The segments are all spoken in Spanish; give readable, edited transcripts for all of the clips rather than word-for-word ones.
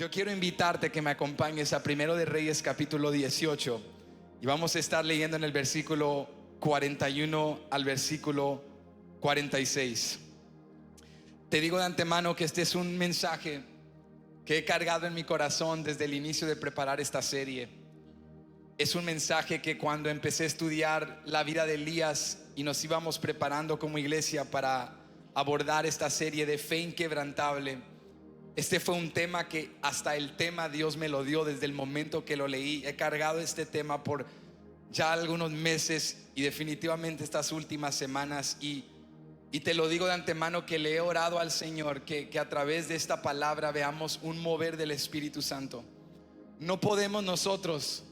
Yo quiero invitarte que me acompañes a Primero de Reyes capítulo 18 y vamos a estar leyendo en el versículo 41 al versículo 46. Te digo de antemano que este es un mensaje que he cargado en mi corazón desde el inicio de preparar esta serie. Es un mensaje que cuando empecé a estudiar la vida de Elías y nos íbamos preparando como iglesia para abordar esta serie de fe inquebrantable, este fue un tema que hasta el tema Dios me lo dio desde el momento que lo leí. He cargado este tema por ya algunos meses y definitivamente estas últimas semanas, y te lo digo de antemano que le he orado al Señor que a través de esta palabra veamos un mover del Espíritu Santo. No podemos nosotros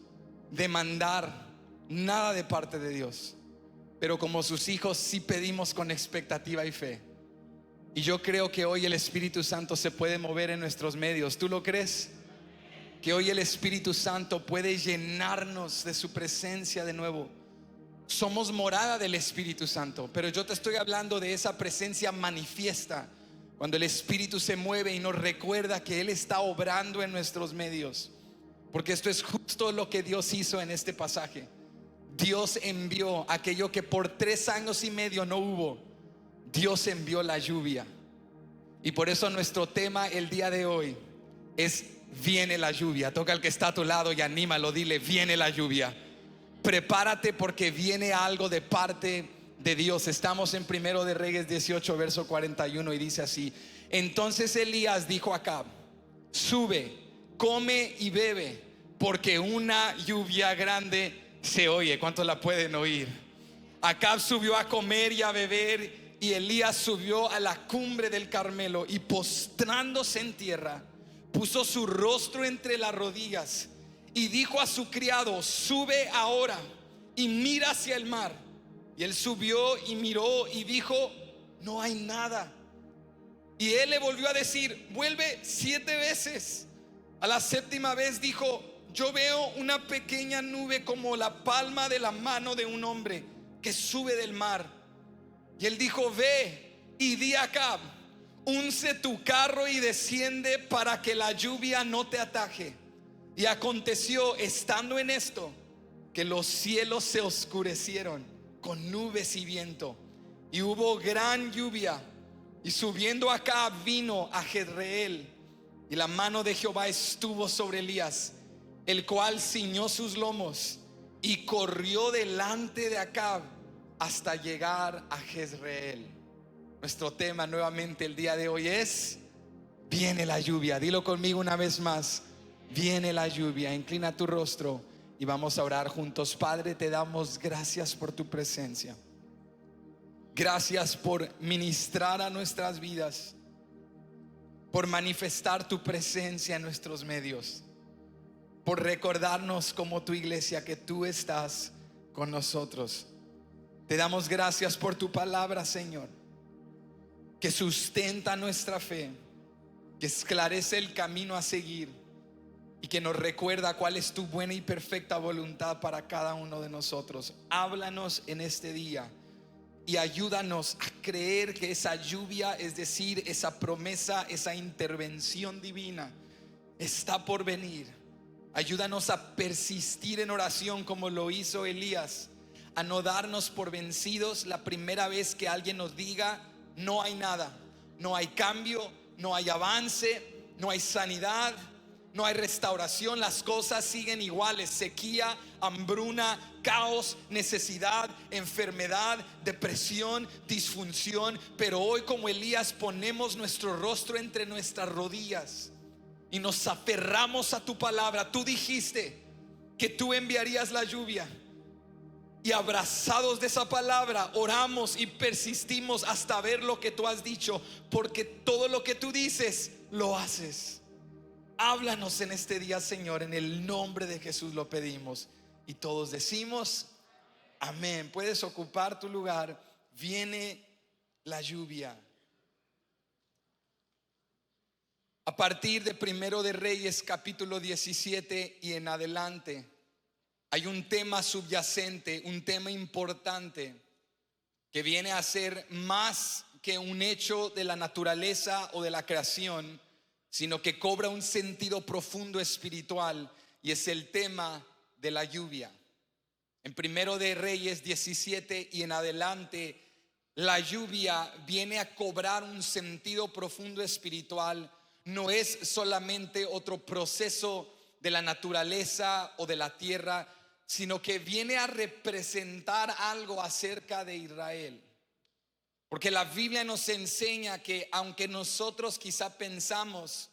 demandar nada de parte de Dios, pero como sus hijos sí pedimos con expectativa y fe. Y yo creo que hoy el Espíritu Santo se puede mover en nuestros medios. ¿Tú lo crees? Que hoy el Espíritu Santo puede llenarnos de su presencia de nuevo. Somos morada del Espíritu Santo, pero yo te estoy hablando de esa presencia manifiesta, cuando el Espíritu se mueve y nos recuerda que Él está obrando en nuestros medios. Porque esto es justo lo que Dios hizo en este pasaje. Dios envió aquello que por 3 años y medio no hubo. Dios envió la lluvia. Y por eso nuestro tema el día de hoy es: viene la lluvia. Toca al que está a tu lado y anímalo, dile: viene la lluvia. Prepárate porque viene algo de parte de Dios. Estamos en Primero de Reyes 18 verso 41 y dice así: entonces Elías dijo a Acab: sube, come y bebe, porque una lluvia grande se oye. ¿Cuántos la pueden oír? Acab subió a comer y a beber, y Elías subió a la cumbre del Carmelo y postrándose en tierra, puso su rostro entre las rodillas y dijo a su criado: sube ahora y mira hacia el mar. Y él subió y miró y dijo: no hay nada. Y él le volvió a decir: vuelve 7 veces. A la 7ª vez dijo: yo veo una pequeña nube como la palma de la mano de un hombre que sube del mar. Y él dijo: ve y di a Acab: unce tu carro y desciende para que la lluvia no te ataje. Y aconteció, estando en esto, que los cielos se oscurecieron con nubes y viento, y hubo gran lluvia. Y subiendo Acab vino a Jezreel, y la mano de Jehová estuvo sobre Elías, el cual ciñó sus lomos y corrió delante de Acab hasta llegar a Jezreel. Nuestro tema nuevamente el día de hoy es: viene la lluvia. Dilo conmigo una vez más: viene la lluvia. Inclina tu rostro y vamos a orar juntos. Padre, te damos gracias por tu presencia. Gracias por ministrar a nuestras vidas, por manifestar tu presencia en nuestros medios, por recordarnos como tu iglesia que tú estás con nosotros. Te damos gracias por tu palabra, Señor, que sustenta nuestra fe, que esclarece el camino a seguir y que nos recuerda cuál es tu buena y perfecta voluntad para cada uno de nosotros. Háblanos en este día y ayúdanos a creer que esa lluvia, es decir, esa promesa, esa intervención divina, está por venir. Ayúdanos a persistir en oración como lo hizo Elías, a no darnos por vencidos la primera vez que alguien nos diga: no hay nada, no hay cambio, no hay avance, no hay sanidad, no hay restauración, las cosas siguen iguales: sequía, hambruna, caos, necesidad, enfermedad, depresión, disfunción. Pero hoy, como Elías, ponemos nuestro rostro entre nuestras rodillas y nos aferramos a tu palabra. Tú dijiste que tú enviarías la lluvia, y abrazados de esa palabra oramos y persistimos hasta ver lo que tú has dicho, porque todo lo que tú dices lo haces. Háblanos en este día, Señor, en el nombre de Jesús lo pedimos. Y todos decimos amén. Puedes ocupar tu lugar. Viene la lluvia. A partir de Primero de Reyes capítulo 17 y en adelante, hay un tema subyacente, un tema importante que viene a ser más que un hecho de la naturaleza o de la creación, sino que cobra un sentido profundo espiritual, y es el tema de la lluvia. En Primero de Reyes 17 y en adelante, la lluvia viene a cobrar un sentido profundo espiritual. No es solamente otro proceso de la naturaleza o de la tierra, sino que viene a representar algo acerca de Israel. Porque la Biblia nos enseña que aunque nosotros quizá pensamos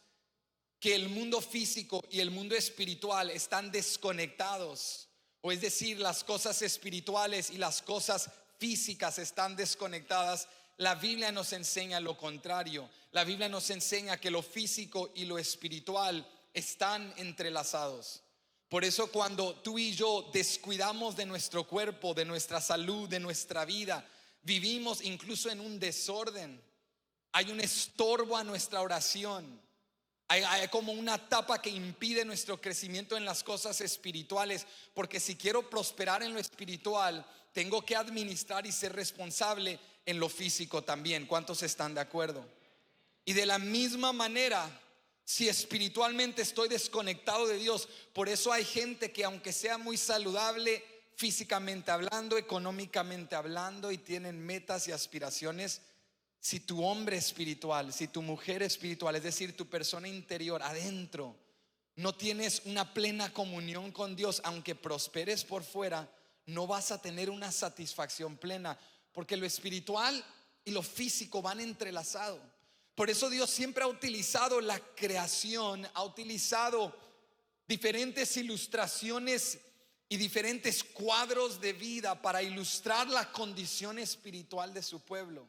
que el mundo físico y el mundo espiritual están desconectados, o es decir, las cosas espirituales y las cosas físicas están desconectadas, la Biblia nos enseña lo contrario. La Biblia nos enseña que lo físico y lo espiritual están entrelazados. Por eso cuando tú y yo descuidamos de nuestro cuerpo, de nuestra salud, de nuestra vida, vivimos incluso en un desorden. Hay un estorbo a nuestra oración. Hay como una tapa que impide nuestro crecimiento en las cosas espirituales. Porque si quiero prosperar en lo espiritual, tengo que administrar y ser responsable en lo físico también. ¿Cuántos están de acuerdo? Y de la misma manera, si espiritualmente estoy desconectado de Dios, por eso hay gente que aunque sea muy saludable físicamente hablando, económicamente hablando, y tienen metas y aspiraciones, si tu hombre espiritual, si tu mujer espiritual, es decir, tu persona interior adentro, no tienes una plena comunión con Dios, aunque prosperes por fuera, no vas a tener una satisfacción plena, porque lo espiritual y lo físico van entrelazados. Por eso Dios siempre ha utilizado la creación, ha utilizado diferentes ilustraciones y diferentes cuadros de vida para ilustrar la condición espiritual de su pueblo.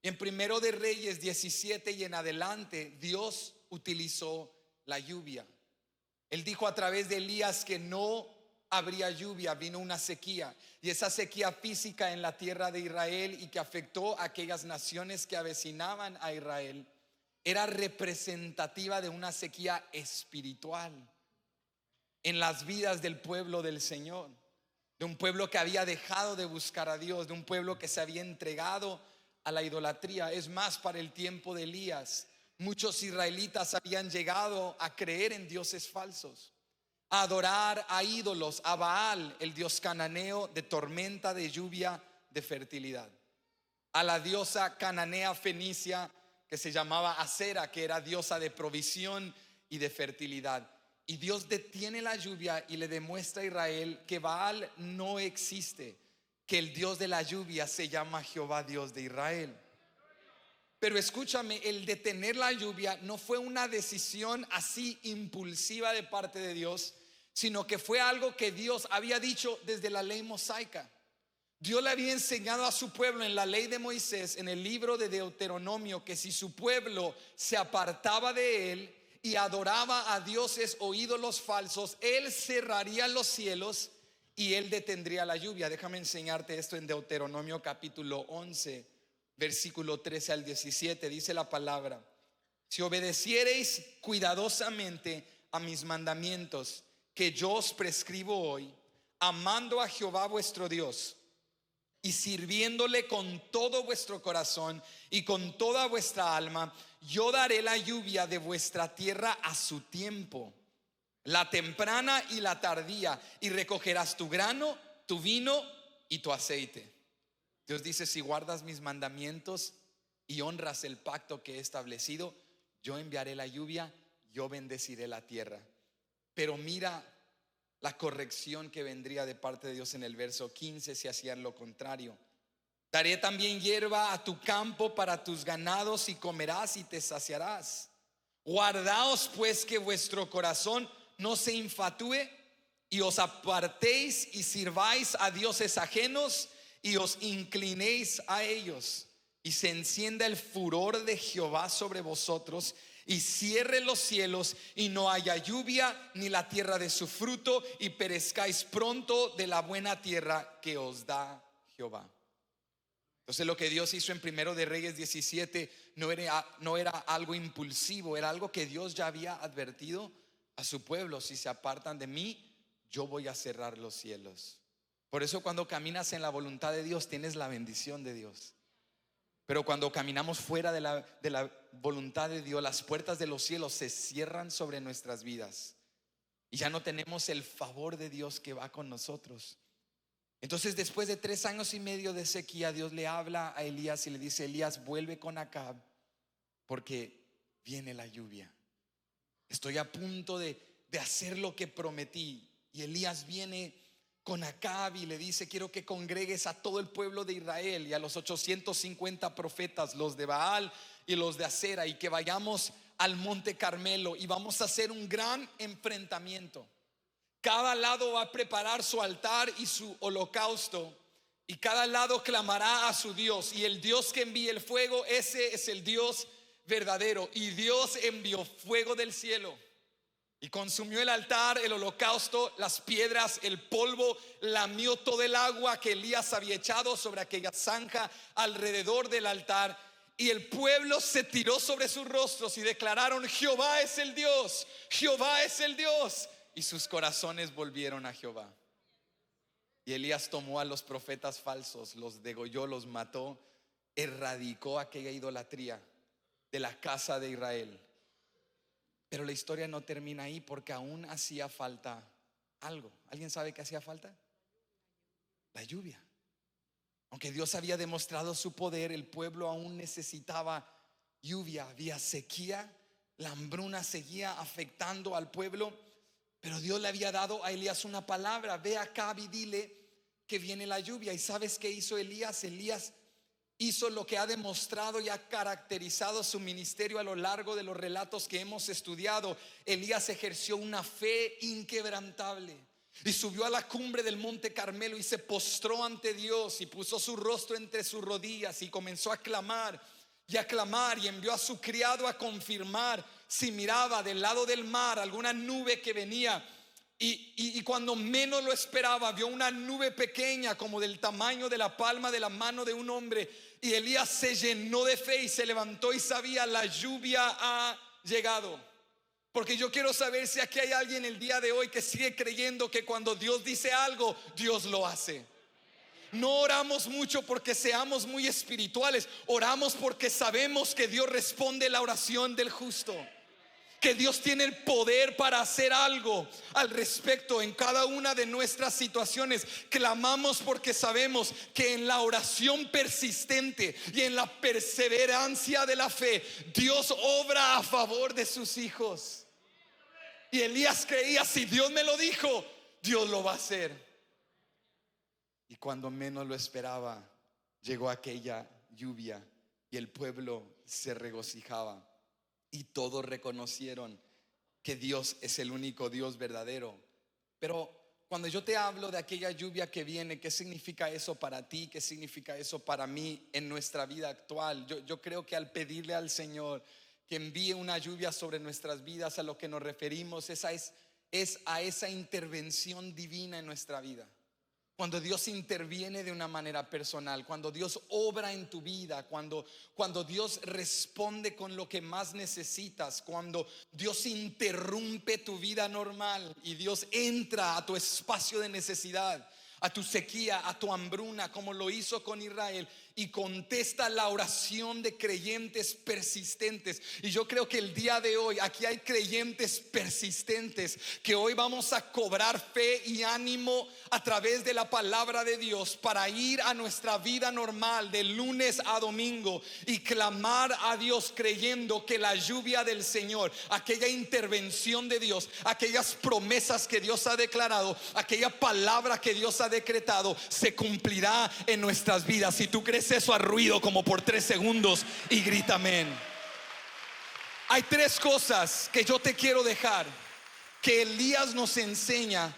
En Primero de Reyes 17 y en adelante, Dios utilizó la lluvia. Él dijo a través de Elías que no habría lluvia, vino una sequía, y esa sequía física en la tierra de Israel y que afectó a aquellas naciones que avecinaban a Israel, era representativa de una sequía espiritual en las vidas del pueblo del Señor, de un pueblo que había dejado de buscar a Dios, de un pueblo que se había entregado a la idolatría. Es más, para el tiempo de Elías, muchos israelitas habían llegado a creer en dioses falsos, a adorar a ídolos, a Baal, el dios cananeo de tormenta, de lluvia, de fertilidad, a la diosa cananea fenicia que se llamaba Acera, que era diosa de provisión y de fertilidad. Y Dios detiene la lluvia y le demuestra a Israel que Baal no existe, que el Dios de la lluvia se llama Jehová, Dios de Israel. Pero escúchame, el detener la lluvia no fue una decisión así impulsiva de parte de Dios, sino que fue algo que Dios había dicho desde la ley mosaica. Dios le había enseñado a su pueblo en la ley de Moisés, en el libro de Deuteronomio, que si su pueblo se apartaba de él y adoraba a dioses o ídolos falsos, él cerraría los cielos y él detendría la lluvia. Déjame enseñarte esto en Deuteronomio capítulo 11, versículo 13 al 17. Dice la palabra: si obedeciereis cuidadosamente a mis mandamientos que yo os prescribo hoy, amando a Jehová vuestro Dios y sirviéndole con todo vuestro corazón y con toda vuestra alma, yo daré la lluvia de vuestra tierra a su tiempo, la temprana y la tardía, y recogerás tu grano, tu vino y tu aceite. Dios dice: si guardas mis mandamientos y honras el pacto que he establecido, yo enviaré la lluvia, yo bendeciré la tierra. Pero mira la corrección que vendría de parte de Dios en el verso 15 si hacían lo contrario. Daré también hierba a tu campo para tus ganados, y comerás y te saciarás. Guardaos pues que vuestro corazón no se infatúe y os apartéis y sirváis a dioses ajenos y os inclinéis a ellos, y se encienda el furor de Jehová sobre vosotros, y cierre los cielos y no haya lluvia ni la tierra de su fruto, y perezcáis pronto de la buena tierra que os da Jehová. Entonces lo que Dios hizo en Primero de Reyes 17 no era algo impulsivo, era algo que Dios ya había advertido a su pueblo: si se apartan de mí, yo voy a cerrar los cielos. Por eso cuando caminas en la voluntad de Dios, tienes la bendición de Dios. Pero cuando caminamos fuera de la voluntad de Dios, las puertas de los cielos se cierran sobre nuestras vidas y ya no tenemos el favor de Dios que va con nosotros. Entonces, después de 3 años y medio de sequía, Dios le habla a Elías y le dice: Elías, vuelve con Acab, porque viene la lluvia. Estoy a punto de hacer lo que prometí. Y Elías viene con Acab y le dice: quiero que congregues a todo el pueblo de Israel y a los 850 profetas, los de Baal y los de Acera, y que vayamos al monte Carmelo y vamos a hacer un gran enfrentamiento. Cada lado va a preparar su altar y su holocausto, y cada lado clamará a su Dios, y el Dios que envíe el fuego, ese es el Dios verdadero. Y Dios envió fuego del cielo y consumió el altar, el holocausto, las piedras, el polvo, lamió todo el agua que Elías había echado sobre aquella zanja alrededor del altar. Y el pueblo se tiró sobre sus rostros y declararon: Jehová es el Dios, Jehová es el Dios. Y sus corazones volvieron a Jehová. Y Elías tomó a los profetas falsos, los degolló, los mató, erradicó aquella idolatría de la casa de Israel. Pero la historia no termina ahí, porque aún hacía falta algo. ¿Alguien sabe qué hacía falta? La lluvia. Aunque Dios había demostrado su poder, el pueblo aún necesitaba lluvia. Había sequía, la hambruna seguía afectando al pueblo. Pero Dios le había dado a Elías una palabra: ve acá y dile que viene la lluvia. ¿Y sabes qué hizo Elías? Elías hizo lo que ha demostrado y ha caracterizado su ministerio a lo largo de los relatos que hemos estudiado. Elías ejerció una fe inquebrantable y subió a la cumbre del monte Carmelo y se postró ante Dios y puso su rostro entre sus rodillas y comenzó a clamar y a clamar, y envió a su criado a confirmar si miraba del lado del mar alguna nube que venía. Y cuando menos lo esperaba, vio una nube pequeña como del tamaño de la palma de la mano de un hombre. Y Elías se llenó de fe y se levantó y sabía: la lluvia ha llegado. Porque yo quiero saber si aquí hay alguien el día de hoy que sigue creyendo que cuando Dios dice algo, Dios lo hace. No oramos mucho porque seamos muy espirituales, oramos porque sabemos que Dios responde la oración del justo, que Dios tiene el poder para hacer algo al respecto en cada una de nuestras situaciones. Clamamos porque sabemos que en la oración persistente y en la perseverancia de la fe, Dios obra a favor de sus hijos. Y Elías creía: si Dios me lo dijo, Dios lo va a hacer. Y cuando menos lo esperaba, llegó aquella lluvia y el pueblo se regocijaba. Y todos reconocieron que Dios es el único Dios verdadero. Pero cuando yo te hablo de aquella lluvia que viene, ¿qué significa eso para ti? ¿Qué significa eso para mí en nuestra vida actual? Yo creo que al pedirle al Señor que envíe una lluvia sobre nuestras vidas, a lo que nos referimos es a esa intervención divina en nuestra vida. Cuando Dios interviene de una manera personal, cuando Dios obra en tu vida, cuando Dios responde con lo que más necesitas, cuando Dios interrumpe tu vida normal y Dios entra a tu espacio de necesidad, a tu sequía, a tu hambruna, como lo hizo con Israel, y contesta la oración de creyentes persistentes. Y yo creo que el día de hoy aquí hay creyentes persistentes que hoy vamos a cobrar fe y ánimo a través de la palabra de Dios para ir a nuestra vida normal de lunes a domingo y clamar a Dios creyendo que la lluvia del Señor, aquella intervención de Dios, aquellas promesas que Dios ha declarado, aquella palabra que Dios ha decretado, se cumplirá en nuestras vidas. Si tú crees eso, haz ruido como por 3 segundos y grita amén. Hay 3 cosas que yo te quiero dejar, que Elías nos enseña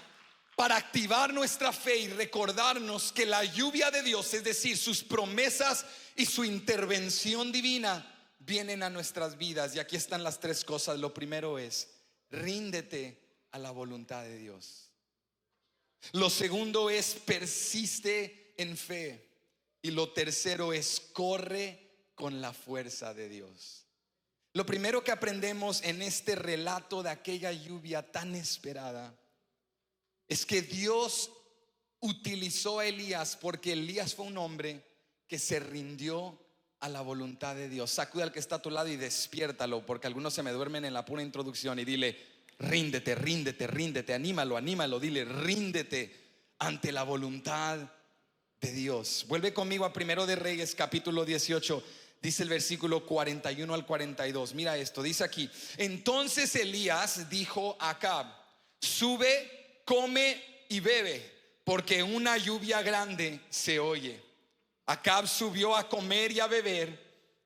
para activar nuestra fe y recordarnos que la lluvia de Dios, es decir, sus promesas y su intervención divina, vienen a nuestras vidas. Y aquí están las 3 cosas. Lo primero es: ríndete a la voluntad de Dios. Lo segundo es: persiste en fe. Y lo tercero es: corre con la fuerza de Dios. Lo primero que aprendemos en este relato de aquella lluvia tan esperada es que Dios utilizó a Elías porque Elías fue un hombre que se rindió a la voluntad de Dios. Sacude al que está a tu lado y despiértalo, porque algunos se me duermen en la pura introducción. Y dile: ríndete, ríndete, ríndete. Anímalo, anímalo. Dile: ríndete ante la voluntad de Dios. Vuelve conmigo a Primero de Reyes capítulo 18. Dice el versículo 41 al 42. Mira esto, dice aquí: entonces Elías dijo a Acab: sube, come y bebe, porque una lluvia grande se oye. Acab subió a comer y a beber,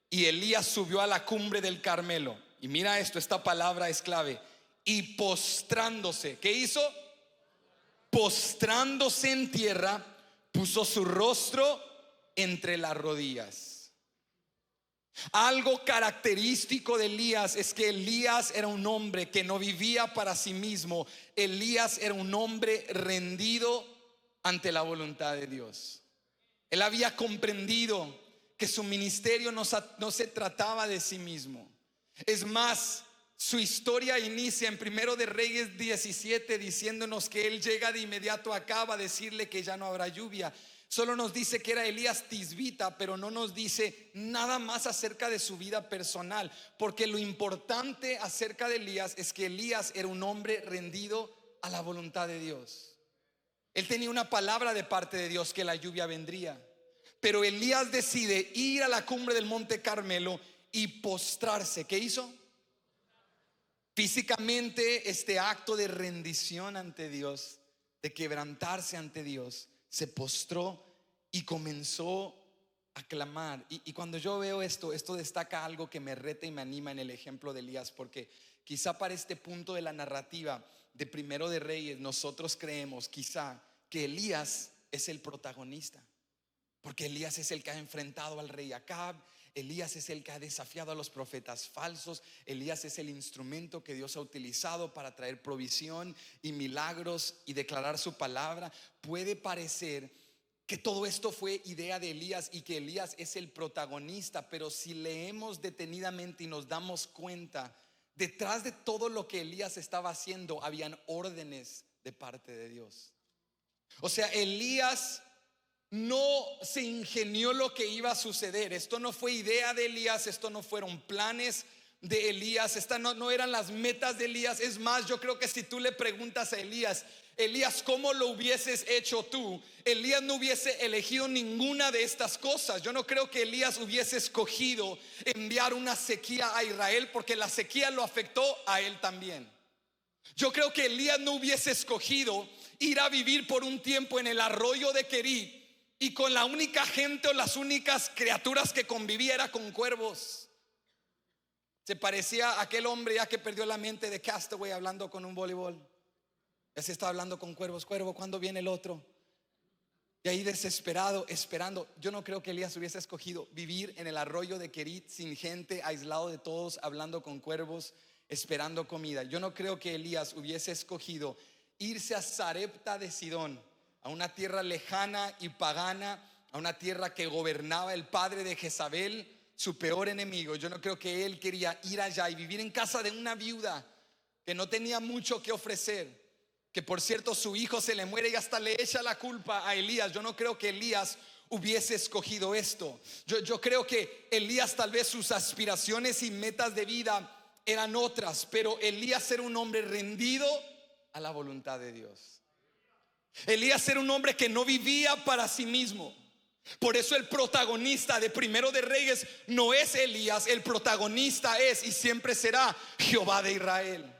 y Elías subió a la cumbre del Carmelo. Y mira esto, esta palabra es clave. Y postrándose, ¿qué hizo? Postrándose en tierra, puso su rostro entre las rodillas. Algo característico de Elías es que Elías era un hombre que no vivía para sí mismo. Elías era un hombre rendido ante la voluntad de Dios. Él había comprendido que su ministerio no se trataba de sí mismo. Es más, su historia inicia en Primero de Reyes 17 diciéndonos que él llega de inmediato acá a decirle que ya no habrá lluvia. Solo nos dice que era Elías tisbita, pero no nos dice nada más acerca de su vida personal, porque lo importante acerca de Elías es que Elías era un hombre rendido a la voluntad de Dios. Él tenía una palabra de parte de Dios que la lluvia vendría, pero Elías decide ir a la cumbre del monte Carmelo y postrarse. ¿Qué hizo? Físicamente, este acto de rendición ante Dios, de quebrantarse ante Dios, se postró y comenzó a clamar. Y cuando yo veo esto destaca algo que me reta y me anima en el ejemplo de Elías, porque quizá para este punto de la narrativa de Primero de Reyes nosotros creemos quizá que Elías es el protagonista, porque Elías es el que ha enfrentado al rey Acab. Elías es el que ha desafiado a los profetas falsos. Elías es el instrumento que Dios ha utilizado para traer provisión y milagros y declarar su palabra. Puede parecer que todo esto fue idea de Elías y que Elías es el protagonista, pero si leemos detenidamente y nos damos cuenta, detrás de todo lo que Elías estaba haciendo habían órdenes de parte de Dios. O sea, Elías no se ingenió lo que iba a suceder. Esto no fue idea de Elías, esto no fueron planes de Elías, estas no eran las metas de Elías. Es más, yo creo que si tú le preguntas a Elías, ¿cómo lo hubieses hecho tú? Elías no hubiese elegido ninguna de estas cosas. Yo no creo que Elías hubiese escogido enviar una sequía a Israel, porque la sequía lo afectó a él también. Yo creo que Elías no hubiese escogido ir a vivir por un tiempo en el arroyo de Querit y con la única gente o las únicas criaturas que convivía era con cuervos. Se parecía a aquel hombre ya que perdió la mente de Castaway hablando con un voleibol. Ya se está hablando con cuervos. Cuervo, ¿cuándo viene el otro? Y ahí desesperado, esperando. Yo no creo que Elías hubiese escogido vivir en el arroyo de Querit sin gente, aislado de todos, hablando con cuervos, esperando comida. Yo no creo que Elías hubiese escogido irse a Sarepta de Sidón, a una tierra lejana y pagana, a una tierra que gobernaba el padre de Jezabel, su peor enemigo. Yo no creo que él quería ir allá y vivir en casa de una viuda que no tenía mucho que ofrecer, que por cierto su hijo se le muere y hasta le echa la culpa a Elías. Yo no creo que Elías hubiese escogido esto. Yo creo que Elías, tal vez sus aspiraciones y metas de vida eran otras, pero Elías era un hombre rendido a la voluntad de Dios. Elías era un hombre que no vivía para sí mismo. Por eso el protagonista de Primero de Reyes no es Elías. El protagonista es y siempre será Jehová de Israel.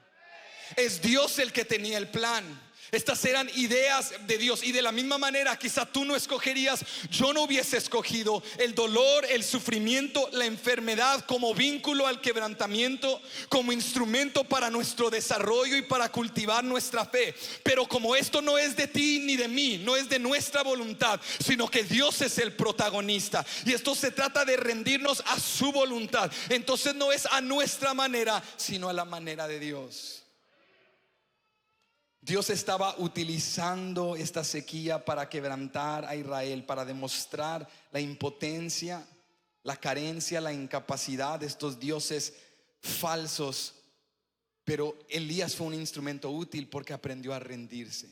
Es Dios el que tenía el plan. Estas eran ideas de Dios. Y de la misma manera quizá tú no escogerías, yo no hubiese escogido el dolor, el sufrimiento, la enfermedad como vínculo al quebrantamiento, como instrumento para nuestro desarrollo y para cultivar nuestra fe. Pero como esto no es de ti ni de mí, no es de nuestra voluntad, sino que Dios es el protagonista, y esto se trata de rendirnos a su voluntad, entonces no es a nuestra manera, sino a la manera de Dios. Dios estaba utilizando esta sequía para quebrantar a Israel, para demostrar la impotencia, la carencia, la incapacidad de estos dioses falsos. Pero Elías fue un instrumento útil porque aprendió a rendirse.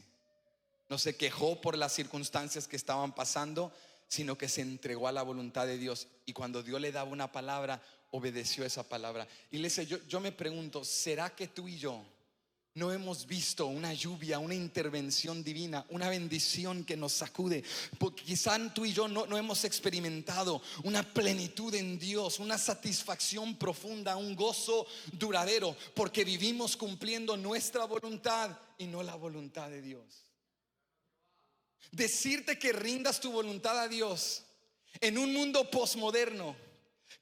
No se quejó por las circunstancias que estaban pasando, sino que se entregó a la voluntad de Dios. Y cuando Dios le daba una palabra, obedeció esa palabra. Iglesia, yo me pregunto, ¿será que tú y yo no hemos visto una lluvia, una intervención divina, una bendición que nos sacude? Porque quizá tú y yo no hemos experimentado una plenitud en Dios, una satisfacción profunda, un gozo duradero, porque vivimos cumpliendo nuestra voluntad y no la voluntad de Dios. Decirte que rindas tu voluntad a Dios en un mundo posmoderno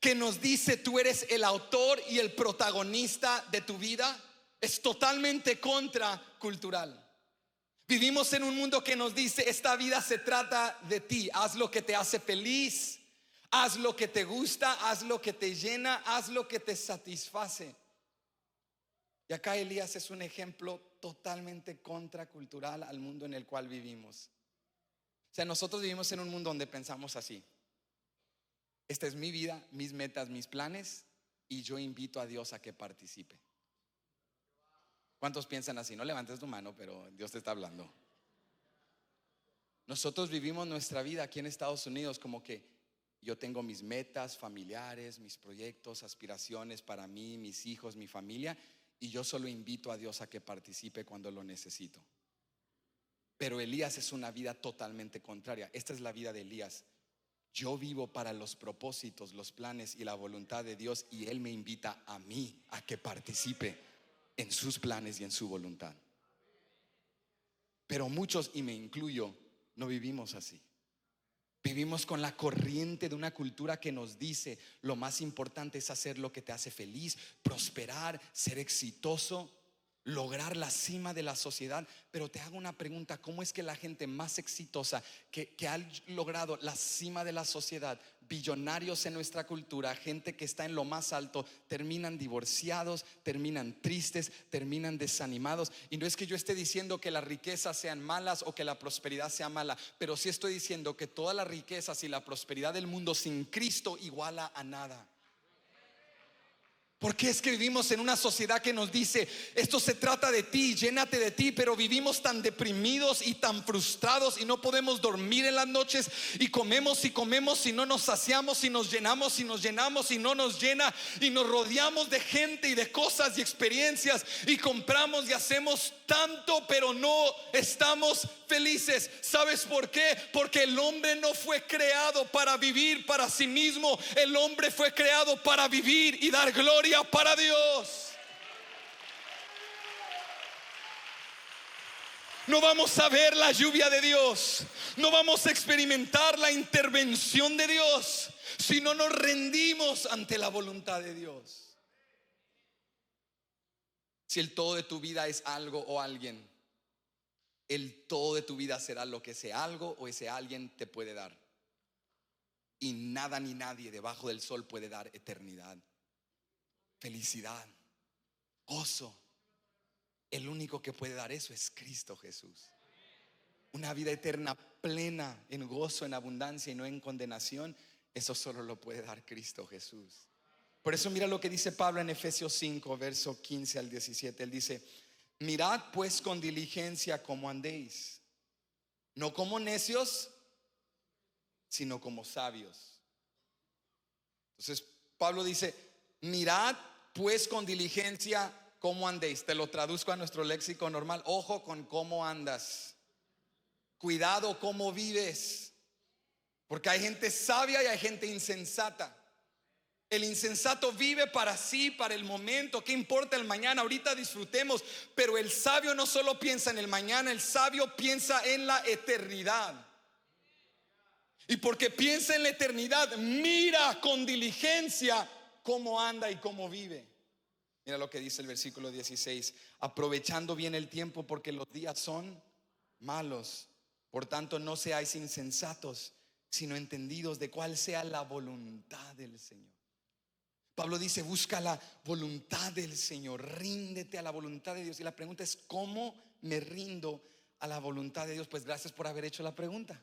que nos dice tú eres el autor y el protagonista de tu vida es totalmente contracultural. Vivimos en un mundo que nos dice esta vida se trata de ti, haz lo que te hace feliz, haz lo que te gusta, haz lo que te llena, haz lo que te satisface. Y acá Elías es un ejemplo totalmente contracultural al mundo en el cual vivimos. O sea, nosotros vivimos en un mundo donde pensamos así: esta es mi vida, mis metas, mis planes, y yo invito a Dios a que participe. ¿Cuántos piensan así? No levantes tu mano, pero Dios te está hablando. Nosotros vivimos nuestra vida aquí en Estados Unidos como que yo tengo mis metas familiares, mis proyectos, aspiraciones para mí, mis hijos, mi familia, y yo solo invito a Dios a que participe cuando lo necesito. Pero Elías es una vida totalmente contraria. Esta es la vida de Elías. Yo vivo para los propósitos, los planes y la voluntad de Dios, y Él me invita a mí a que participe en sus planes y en su voluntad. Pero muchos, y me incluyo, no vivimos así. Vivimos con la corriente de una cultura que nos dice lo más importante es hacer lo que te hace feliz, prosperar, ser exitoso, lograr la cima de la sociedad. Pero te hago una pregunta: ¿cómo es que la gente más exitosa que ha logrado la cima de la sociedad, billonarios en nuestra cultura, gente que está en lo más alto, terminan divorciados, terminan tristes, terminan desanimados? Y no es que yo esté diciendo que las riquezas sean malas o que la prosperidad sea mala, pero sí estoy diciendo que todas las riquezas y la prosperidad del mundo sin Cristo iguala a nada. Porque es que vivimos en una sociedad que nos dice esto se trata de ti, llénate de ti, pero vivimos tan deprimidos y tan frustrados y no podemos dormir en las noches, y comemos y no nos saciamos, y nos llenamos y no nos llena, y nos rodeamos de gente y de cosas y experiencias, y compramos y hacemos tanto, pero no estamos felices. ¿Sabes por qué? Porque el hombre no fue creado para vivir para sí mismo. El hombre fue creado para vivir y dar gloria para Dios. No vamos a ver la lluvia de Dios, no vamos a experimentar la intervención de Dios si no nos rendimos ante la voluntad de Dios. Si el todo de tu vida es algo o alguien, el todo de tu vida será lo que ese algo o ese alguien te puede dar. Y nada ni nadie debajo del sol puede dar eternidad, felicidad, gozo. El único que puede dar eso es Cristo Jesús. Una vida eterna plena en gozo, en abundancia y no en condenación, eso solo lo puede dar Cristo Jesús. Por eso mira lo que dice Pablo en Efesios 5, verso 15 al 17. Él dice: mirad pues con diligencia cómo andéis, no como necios, sino como sabios. Entonces Pablo dice: mirad pues con diligencia cómo andéis. Te lo traduzco a nuestro léxico normal: ojo con cómo andas, cuidado cómo vives, porque hay gente sabia y hay gente insensata. El insensato vive para sí, para el momento. ¿Qué importa el mañana? Ahorita disfrutemos. Pero el sabio no solo piensa en el mañana, el sabio piensa en la eternidad. Y porque piensa en la eternidad, mira con diligencia cómo anda y cómo vive. Mira lo que dice el versículo 16: aprovechando bien el tiempo, porque los días son malos. Por tanto, no seáis insensatos, sino entendidos de cuál sea la voluntad del Señor. Pablo dice: busca la voluntad del Señor, ríndete a la voluntad de Dios. Y la pregunta es: ¿cómo me rindo a la voluntad de Dios? Pues gracias por haber hecho la pregunta,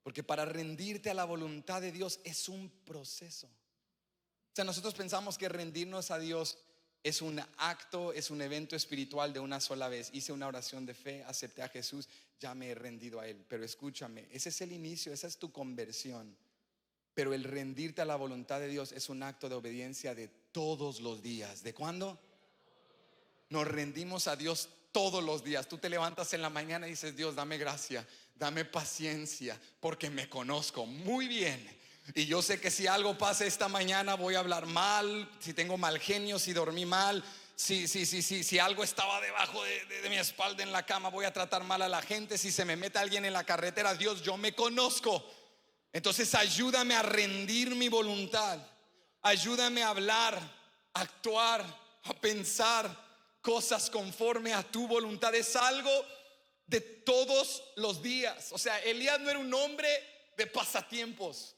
porque para rendirte a la voluntad de Dios es un proceso. O sea, nosotros pensamos que rendirnos a Dios es un acto, es un evento espiritual de una sola vez. Hice una oración de fe, acepté a Jesús, ya me he rendido a Él. Pero escúchame, ese es el inicio, esa es tu conversión. Pero el rendirte a la voluntad de Dios es un acto de obediencia de todos los días. ¿De cuándo? Nos rendimos a Dios todos los días. Tú te levantas en la mañana y dices: Dios, dame gracia, dame paciencia, porque me conozco muy bien. Y yo sé que si algo pasa esta mañana voy a hablar mal, si tengo mal genio, si dormí mal, si algo estaba debajo de mi espalda en la cama, voy a tratar mal a la gente. Si se me mete alguien en la carretera, Dios, yo me conozco. Entonces ayúdame a rendir mi voluntad. Ayúdame a hablar, a actuar, a pensar cosas conforme a tu voluntad. Es algo de todos los días. O sea, Elías no era un hombre de pasatiempos.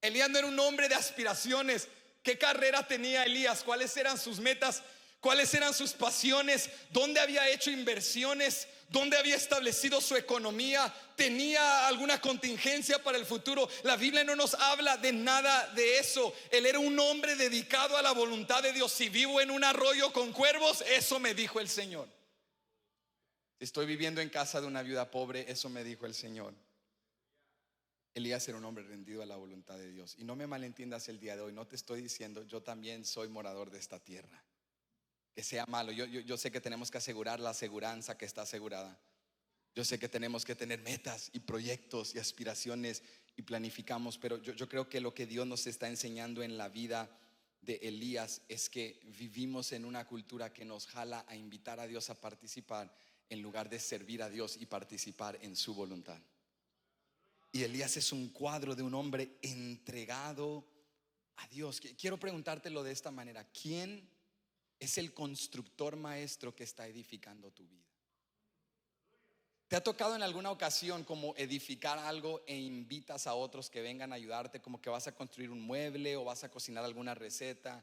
Elías no era un hombre de aspiraciones. ¿Qué carrera tenía Elías? ¿Cuáles eran sus metas? ¿Cuáles eran sus pasiones? ¿Dónde había hecho inversiones? ¿Dónde había establecido su economía? ¿Tenía alguna contingencia para el futuro? La Biblia no nos habla de nada de eso. Él era un hombre dedicado a la voluntad de Dios. Si vivo en un arroyo con cuervos, eso me dijo el Señor. Si estoy viviendo en casa de una viuda pobre, eso me dijo el Señor. Elías era un hombre rendido a la voluntad de Dios. Y no me malentiendas el día de hoy, no te estoy diciendo yo también soy morador de esta tierra, que sea malo. Yo sé que tenemos que asegurar la aseguranza que está asegurada. Yo sé que tenemos que tener metas y proyectos y aspiraciones y planificamos. Pero yo creo que lo que Dios nos está enseñando en la vida de Elías es que vivimos en una cultura que nos jala a invitar a Dios a participar, en lugar de servir a Dios y participar en su voluntad. Y Elías es un cuadro de un hombre entregado a Dios. Quiero preguntártelo de esta manera: ¿quién es el constructor maestro que está edificando tu vida? ¿Te ha tocado en alguna ocasión como edificar algo e invitas a otros que vengan a ayudarte? Como que vas a construir un mueble o vas a cocinar alguna receta,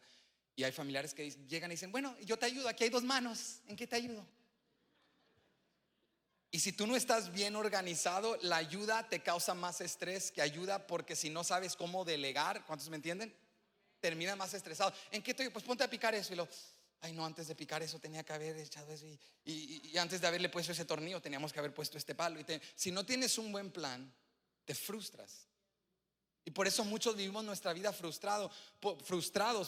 y hay familiares que llegan y dicen: bueno, yo te ayudo, aquí hay 2 manos, ¿en qué te ayudo? Y si tú no estás bien organizado, la ayuda te causa más estrés que ayuda, porque si no sabes cómo delegar, ¿cuántos me entienden? Termina más estresado. ¿En qué te ayudo? Pues ponte a picar eso. Y ay no, antes de picar eso tenía que haber echado eso, y antes de haberle puesto ese tornillo teníamos que haber puesto este palo. Si no tienes un buen plan, te frustras. Y por eso muchos vivimos nuestra vida frustrados,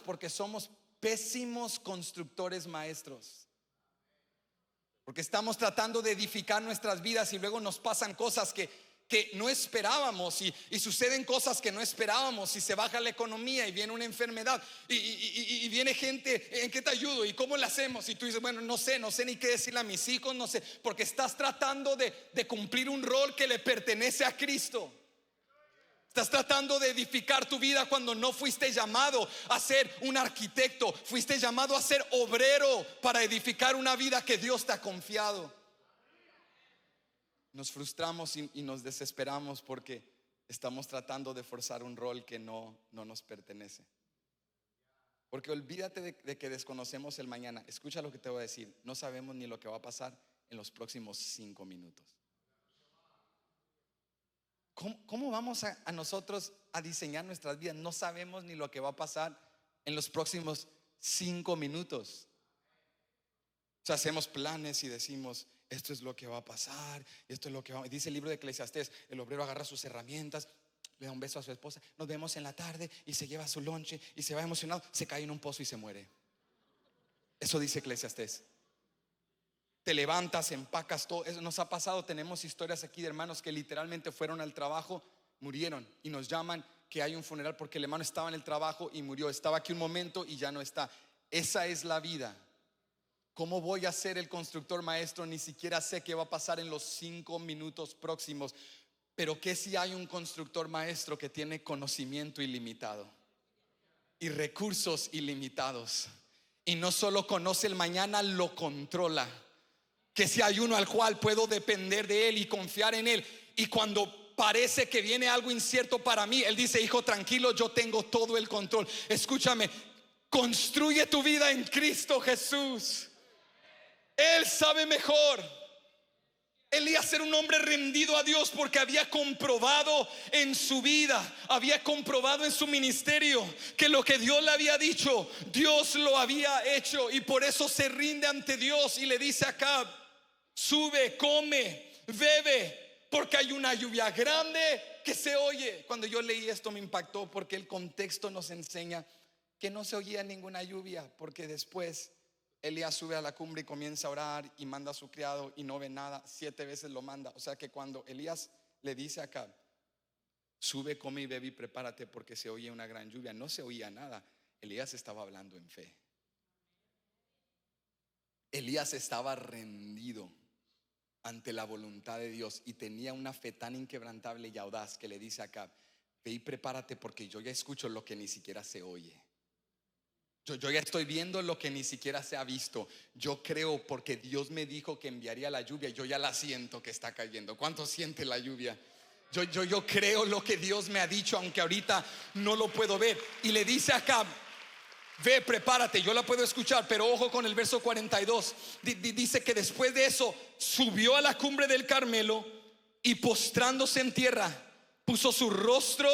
porque somos pésimos constructores maestros. Porque estamos tratando de edificar nuestras vidas y luego nos pasan cosas que no esperábamos, y suceden cosas que no esperábamos, y se baja la economía y viene una enfermedad y viene gente: ¿en qué te ayudo? ¿Y cómo le hacemos? Y tú dices: bueno, no sé ni qué decirle a mis hijos, no sé, porque estás tratando de cumplir un rol que le pertenece a Cristo. Estás tratando de edificar tu vida cuando no fuiste llamado a ser un arquitecto, fuiste llamado a ser obrero para edificar una vida que Dios te ha confiado. Nos frustramos y nos desesperamos porque estamos tratando de forzar un rol que no nos pertenece. Porque olvídate de que desconocemos el mañana. Escucha lo que te voy a decir: no sabemos ni lo que va a pasar en los próximos 5 minutos. ¿Cómo vamos a nosotros a diseñar nuestras vidas? No sabemos ni lo que va a pasar en los próximos 5 minutos. O sea, hacemos planes y decimos: esto es lo que va a pasar, esto es lo que va a... Dice el libro de Eclesiastés: el obrero agarra sus herramientas, le da un beso a su esposa, nos vemos en la tarde, y se lleva su lonche y se va emocionado, se cae en un pozo y se muere. Eso dice Eclesiastés. Te levantas, empacas todo. Eso nos ha pasado. Tenemos historias aquí de hermanos que literalmente fueron al trabajo, murieron, y nos llaman que hay un funeral porque el hermano estaba en el trabajo y murió. Estaba aquí un momento y ya no está. Esa es la vida. ¿Cómo voy a ser el constructor maestro? Ni siquiera sé qué va a pasar en los 5 minutos próximos. Pero que si hay un constructor maestro que tiene conocimiento ilimitado y recursos ilimitados, y no solo conoce el mañana, lo controla. Que si hay uno al cual puedo depender de él y confiar en él, y cuando parece que viene algo incierto para mí, él dice: hijo, tranquilo, yo tengo todo el control. Escúchame, construye tu vida en Cristo Jesús. Él sabe mejor. Elías era un hombre rendido a Dios porque había comprobado en su vida, había comprobado en su ministerio que lo que Dios le había dicho, Dios lo había hecho, y por eso se rinde ante Dios y le dice a Acab: sube, come, bebe, porque hay una lluvia grande que se oye. Cuando yo leí esto me impactó, porque el contexto nos enseña que no se oía ninguna lluvia, porque después Elías sube a la cumbre y comienza a orar y manda a su criado y no ve nada. 7 veces lo manda. O sea que cuando Elías le dice a Acab: sube, come y bebe y prepárate porque se oye una gran lluvia, no se oía nada. Elías estaba hablando en fe. Elías estaba rendido ante la voluntad de Dios y tenía una fe tan inquebrantable y audaz que le dice a Acab: ve y prepárate porque yo ya escucho lo que ni siquiera se oye. Yo ya estoy viendo lo que ni siquiera se ha visto. Yo creo porque Dios me dijo que enviaría la lluvia. Yo ya la siento que está cayendo. ¿Cuánto siente la lluvia? Yo creo lo que Dios me ha dicho, aunque ahorita no lo puedo ver. Y le dice a Acab: ve, prepárate. Yo la puedo escuchar, pero ojo con el verso 42. Dice que después de eso subió a la cumbre del Carmelo y postrándose en tierra puso su rostro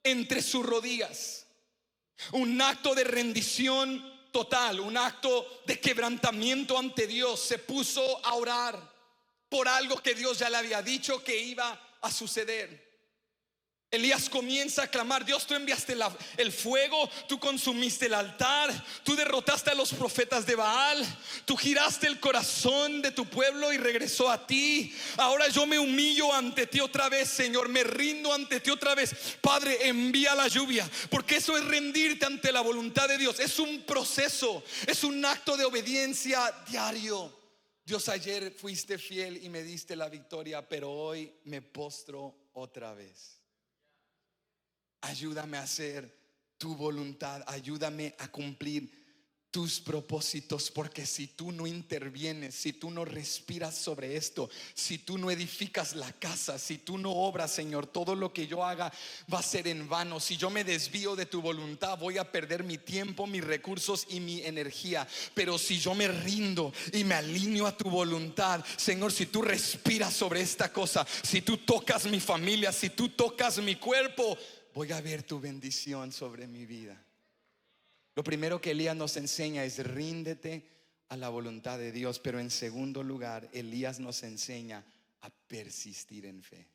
entre sus rodillas. Un acto de rendición total, un acto de quebrantamiento ante Dios. Se puso a orar por algo que Dios ya le había dicho que iba a suceder. Elías comienza a clamar: Dios, tú enviaste el fuego, tú consumiste el altar, tú derrotaste a los profetas de Baal, tú giraste el corazón de tu pueblo y regresó a ti. Ahora yo me humillo ante ti otra vez, Señor, me rindo ante ti otra vez. Padre, envía la lluvia, porque eso es rendirte ante la voluntad de Dios. Es un proceso, es un acto de obediencia diario. Dios, ayer fuiste fiel y me diste la victoria, pero hoy me postro otra vez. Ayúdame a hacer tu voluntad, ayúdame a cumplir tus propósitos, porque si tú no intervienes, si tú no respiras sobre esto, si tú no edificas la casa, si tú no obras, Señor, todo lo que yo haga va a ser en vano. Si yo me desvío de tu voluntad, voy a perder mi tiempo, mis recursos y mi energía. Pero si yo me rindo y me alineo a tu voluntad, Señor, si tú respiras sobre esta cosa, si tú tocas mi familia, si tú tocas mi cuerpo, voy a ver tu bendición sobre mi vida. Lo primero que Elías nos enseña es: ríndete a la voluntad de Dios. Pero en segundo lugar, Elías nos enseña a persistir en fe.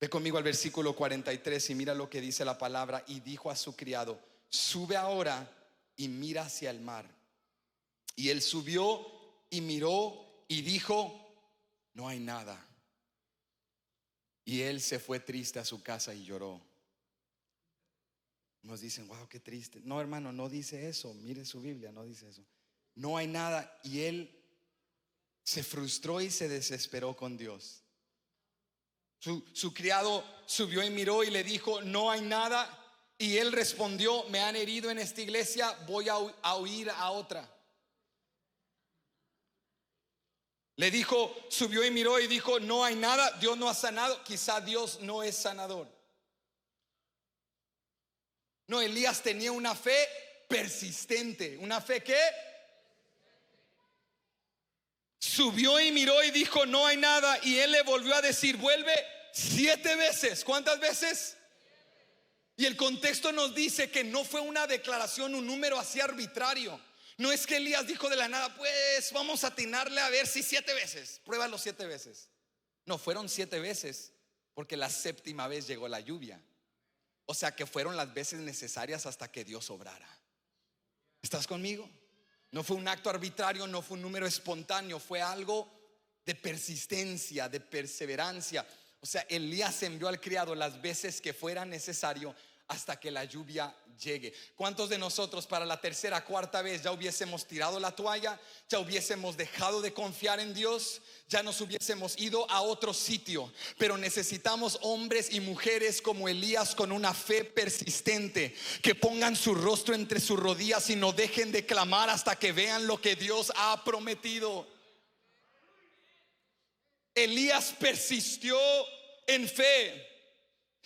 Ve conmigo al versículo 43 y mira lo que dice la palabra. Y dijo a su criado: sube ahora y mira hacia el mar. Y él subió y miró y dijo: no hay nada. Y él se fue triste a su casa y lloró. Nos dicen: wow, qué triste. No, hermano, no dice eso. Mire su Biblia, no dice eso. No hay nada. Y él se frustró y se desesperó con Dios. Su criado subió y miró y le dijo: no hay nada. Y él respondió: me han herido en esta iglesia, voy a huir a otra. Le dijo, subió y miró y dijo: no hay nada, Dios no ha sanado. Quizá Dios no es sanador. No, Elías tenía una fe persistente. ¿Una fe qué? Subió y miró y dijo: no hay nada. Y él le volvió a decir: vuelve 7 veces. ¿Cuántas veces? Y el contexto nos dice que no fue una declaración, un número así arbitrario. No es que Elías dijo de la nada: pues vamos a atinarle a ver si 7 veces. Pruébalo 7 veces. No, fueron 7 veces, porque la 7ª vez llegó la lluvia. O sea que fueron las veces necesarias hasta que Dios obrara. ¿Estás conmigo? No fue un acto arbitrario, no fue un número espontáneo, fue algo de persistencia, de perseverancia. O sea, Elías envió al criado las veces que fuera necesario hasta que la lluvia llegue. ¿Cuántos de nosotros para la 3ª, 4ª vez ya hubiésemos tirado la toalla? Ya hubiésemos dejado de confiar en Dios, ya nos hubiésemos ido a otro sitio. Pero necesitamos hombres y mujeres como Elías, con una fe persistente, que pongan su rostro entre sus rodillas y no dejen de clamar hasta que vean lo que Dios ha prometido. Elías persistió en fe.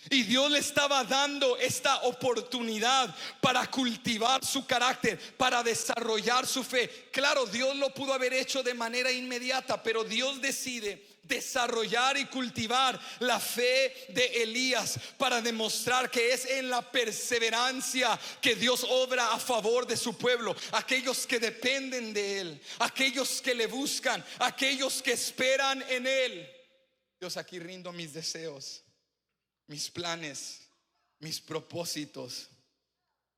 Y Dios le estaba dando esta oportunidad para cultivar su carácter, para desarrollar su fe. Claro, Dios lo pudo haber hecho de manera inmediata, pero Dios decide desarrollar y cultivar la fe de Elías para demostrar que es en la perseverancia que Dios obra a favor de su pueblo, aquellos que dependen de Él, aquellos que le buscan, aquellos que esperan en Él. Dios, aquí rindo mis deseos, mis planes, mis propósitos,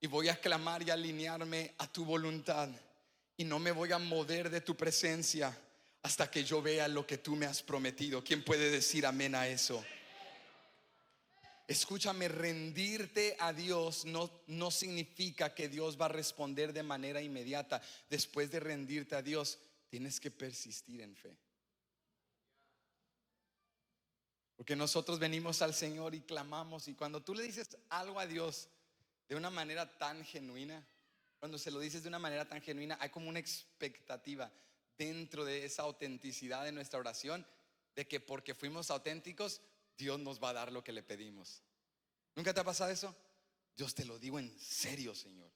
y voy a clamar y alinearme a tu voluntad, y no me voy a mover de tu presencia hasta que yo vea lo que tú me has prometido. ¿Quién puede decir amén a eso? Escúchame, rendirte a Dios no significa que Dios va a responder de manera inmediata. Después de rendirte a Dios, tienes que persistir en fe. Porque nosotros venimos al Señor y clamamos, y cuando tú le dices algo a Dios de una manera tan genuina, cuando se lo dices de una manera tan genuina, hay como una expectativa dentro de esa autenticidad de nuestra oración, de que porque fuimos auténticos, Dios nos va a dar lo que le pedimos. ¿Nunca te ha pasado eso? Dios, te lo digo en serio, Señor,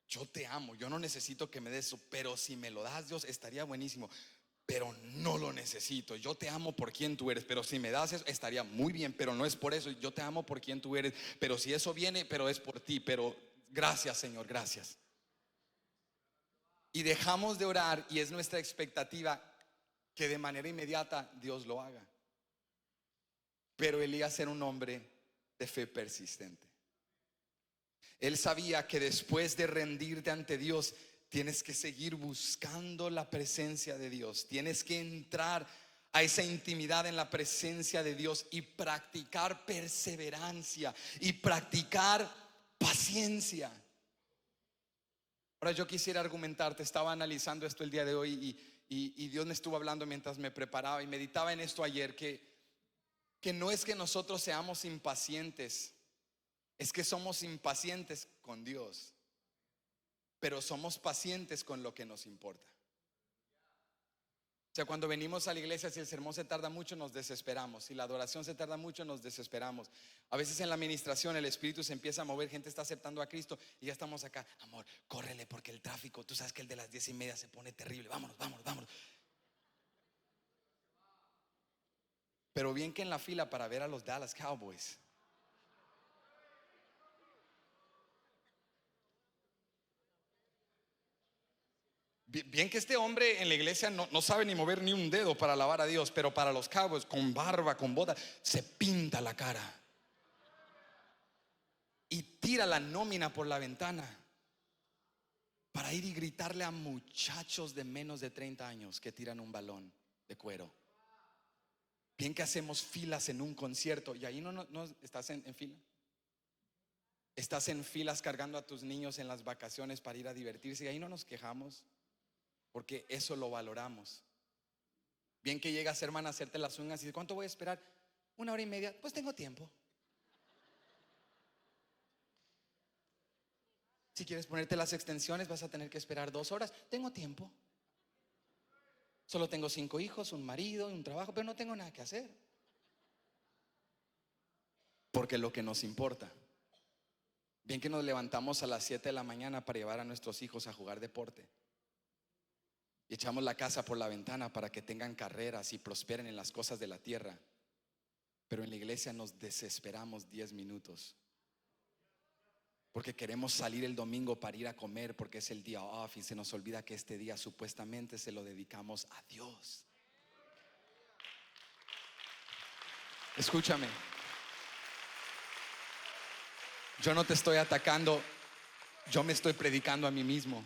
yo te amo, yo no necesito que me des eso, pero si me lo das, Dios, estaría buenísimo, pero no lo necesito. Yo te amo por quien tú eres, pero si me das eso, estaría muy bien, pero no es por eso. Yo te amo por quien tú eres, pero si eso viene, pero es por ti. Pero gracias, Señor, gracias. Y dejamos de orar, y es nuestra expectativa que de manera inmediata Dios lo haga. Pero Elías era un hombre de fe persistente. Él sabía que después de rendirte ante Dios, tienes que seguir buscando la presencia de Dios. Tienes que entrar a esa intimidad en la presencia de Dios y practicar perseverancia y practicar paciencia. Ahora yo quisiera argumentarte, estaba analizando esto el día de hoy y Dios me estuvo hablando mientras me preparaba y meditaba en esto ayer, que no es que nosotros seamos impacientes, es que somos impacientes con Dios, pero somos pacientes con lo que nos importa. O sea, cuando venimos a la iglesia, si el sermón se tarda mucho, nos desesperamos. Si la adoración se tarda mucho, nos desesperamos. A veces en la administración el espíritu se empieza a mover, gente está aceptando a Cristo y ya estamos acá. Amor, córrele porque el tráfico, tú sabes que el de las 10:30 se pone terrible. Vámonos, vámonos, vámonos. Pero bien que en la fila para ver a los Dallas Cowboys. Bien que este hombre en la iglesia no sabe ni mover ni un dedo para alabar a Dios, pero para los Cowboys, con barba, con bota, se pinta la cara y tira la nómina por la ventana para ir y gritarle a muchachos de menos de 30 años que tiran un balón de cuero. Bien que hacemos filas en un concierto y ahí no estás en fila. Estás en filas cargando a tus niños en las vacaciones para ir a divertirse y ahí no nos quejamos, porque eso lo valoramos. Bien que llegas, hermana, a hacerte las uñas y dices, ¿cuánto voy a esperar? 1 hora y media. Pues tengo tiempo. Si quieres ponerte las extensiones, vas a tener que esperar 2 horas. Tengo tiempo. Solo tengo 5 hijos, un marido, un trabajo, pero no tengo nada que hacer. Porque lo que nos importa. Bien que nos levantamos a las 7 de la mañana para llevar a nuestros hijos a jugar deporte. Y echamos la casa por la ventana para que tengan carreras y prosperen en las cosas de la tierra. Pero en la iglesia nos desesperamos 10 minutos. Porque queremos salir el domingo para ir a comer, porque es el día off y se nos olvida que este día supuestamente se lo dedicamos a Dios. Escúchame. Yo no te estoy atacando, yo me estoy predicando a mí mismo.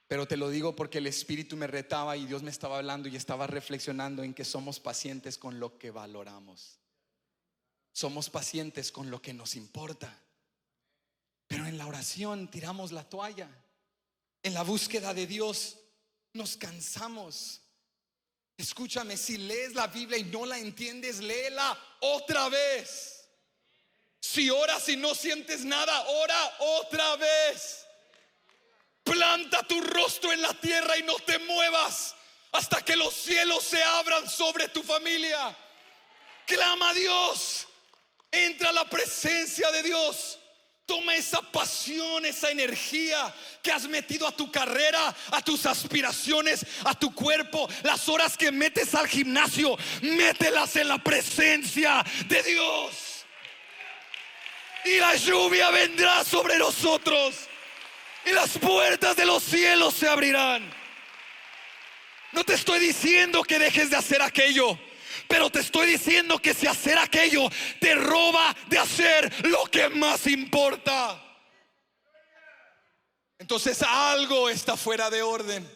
Pero te lo digo porque el Espíritu me retaba y Dios me estaba hablando y estaba reflexionando en que somos pacientes con lo que valoramos. Somos pacientes con lo que nos importa. Pero en la oración tiramos la toalla. En la búsqueda de Dios nos cansamos. Escúchame, si lees la Biblia y no la entiendes, léela otra vez. Si oras y no sientes nada, ora otra vez. Planta tu rostro en la tierra y no te muevas hasta que los cielos se abran sobre tu familia. Clama a Dios. Entra a la presencia de Dios. Toma esa pasión, esa energía que has metido a tu carrera, a tus aspiraciones, a tu cuerpo, las horas que metes al gimnasio, mételas en la presencia de Dios. Y la lluvia vendrá sobre nosotros y las puertas de los cielos se abrirán. No te estoy diciendo que dejes de hacer aquello, pero te estoy diciendo que si hacer aquello te roba de hacer lo que más importa, entonces algo está fuera de orden.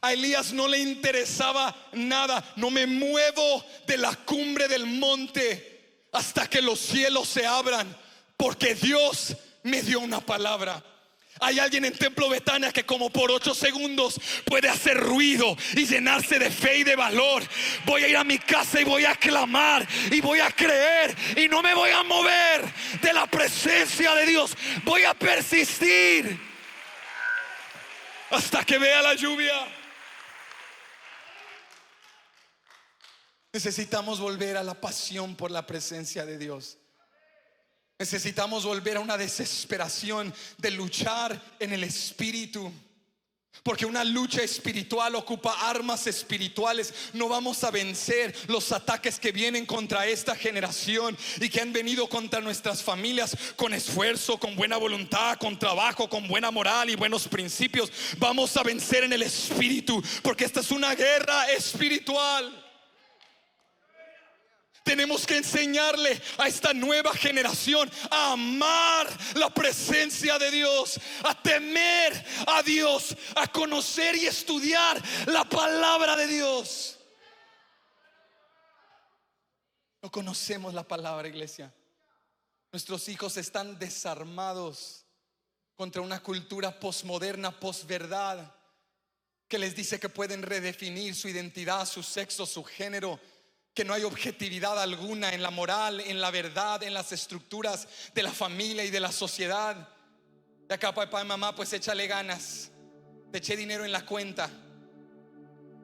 A Elías no le interesaba nada. No me muevo de la cumbre del monte hasta que los cielos se abran, porque Dios me dio una palabra. Hay alguien en Templo Betania que como por 8 segundos puede hacer ruido y llenarse de fe y de valor. Voy a ir a mi casa y voy a clamar y voy a creer y no me voy a mover de la presencia de Dios. Voy a persistir hasta que vea la lluvia. Necesitamos volver a la pasión por la presencia de Dios. Necesitamos volver a una desesperación de luchar en el espíritu, porque una lucha espiritual ocupa armas espirituales. No vamos a vencer los ataques que vienen contra esta generación y que han venido contra nuestras familias con esfuerzo, con buena voluntad, con trabajo, con buena moral y buenos principios. Vamos a vencer en el espíritu, porque esta es una guerra espiritual. Tenemos que enseñarle a esta nueva generación a amar la presencia de Dios, a temer a Dios, a conocer y estudiar la palabra de Dios. No conocemos la palabra, iglesia. Nuestros hijos están desarmados contra una cultura posmoderna, posverdad, que les dice que pueden redefinir su identidad, su sexo, su género, que no hay objetividad alguna en la moral, en la verdad, en las estructuras de la familia y de la sociedad. Y acá, papá y mamá, pues échale ganas. Te eché dinero en la cuenta,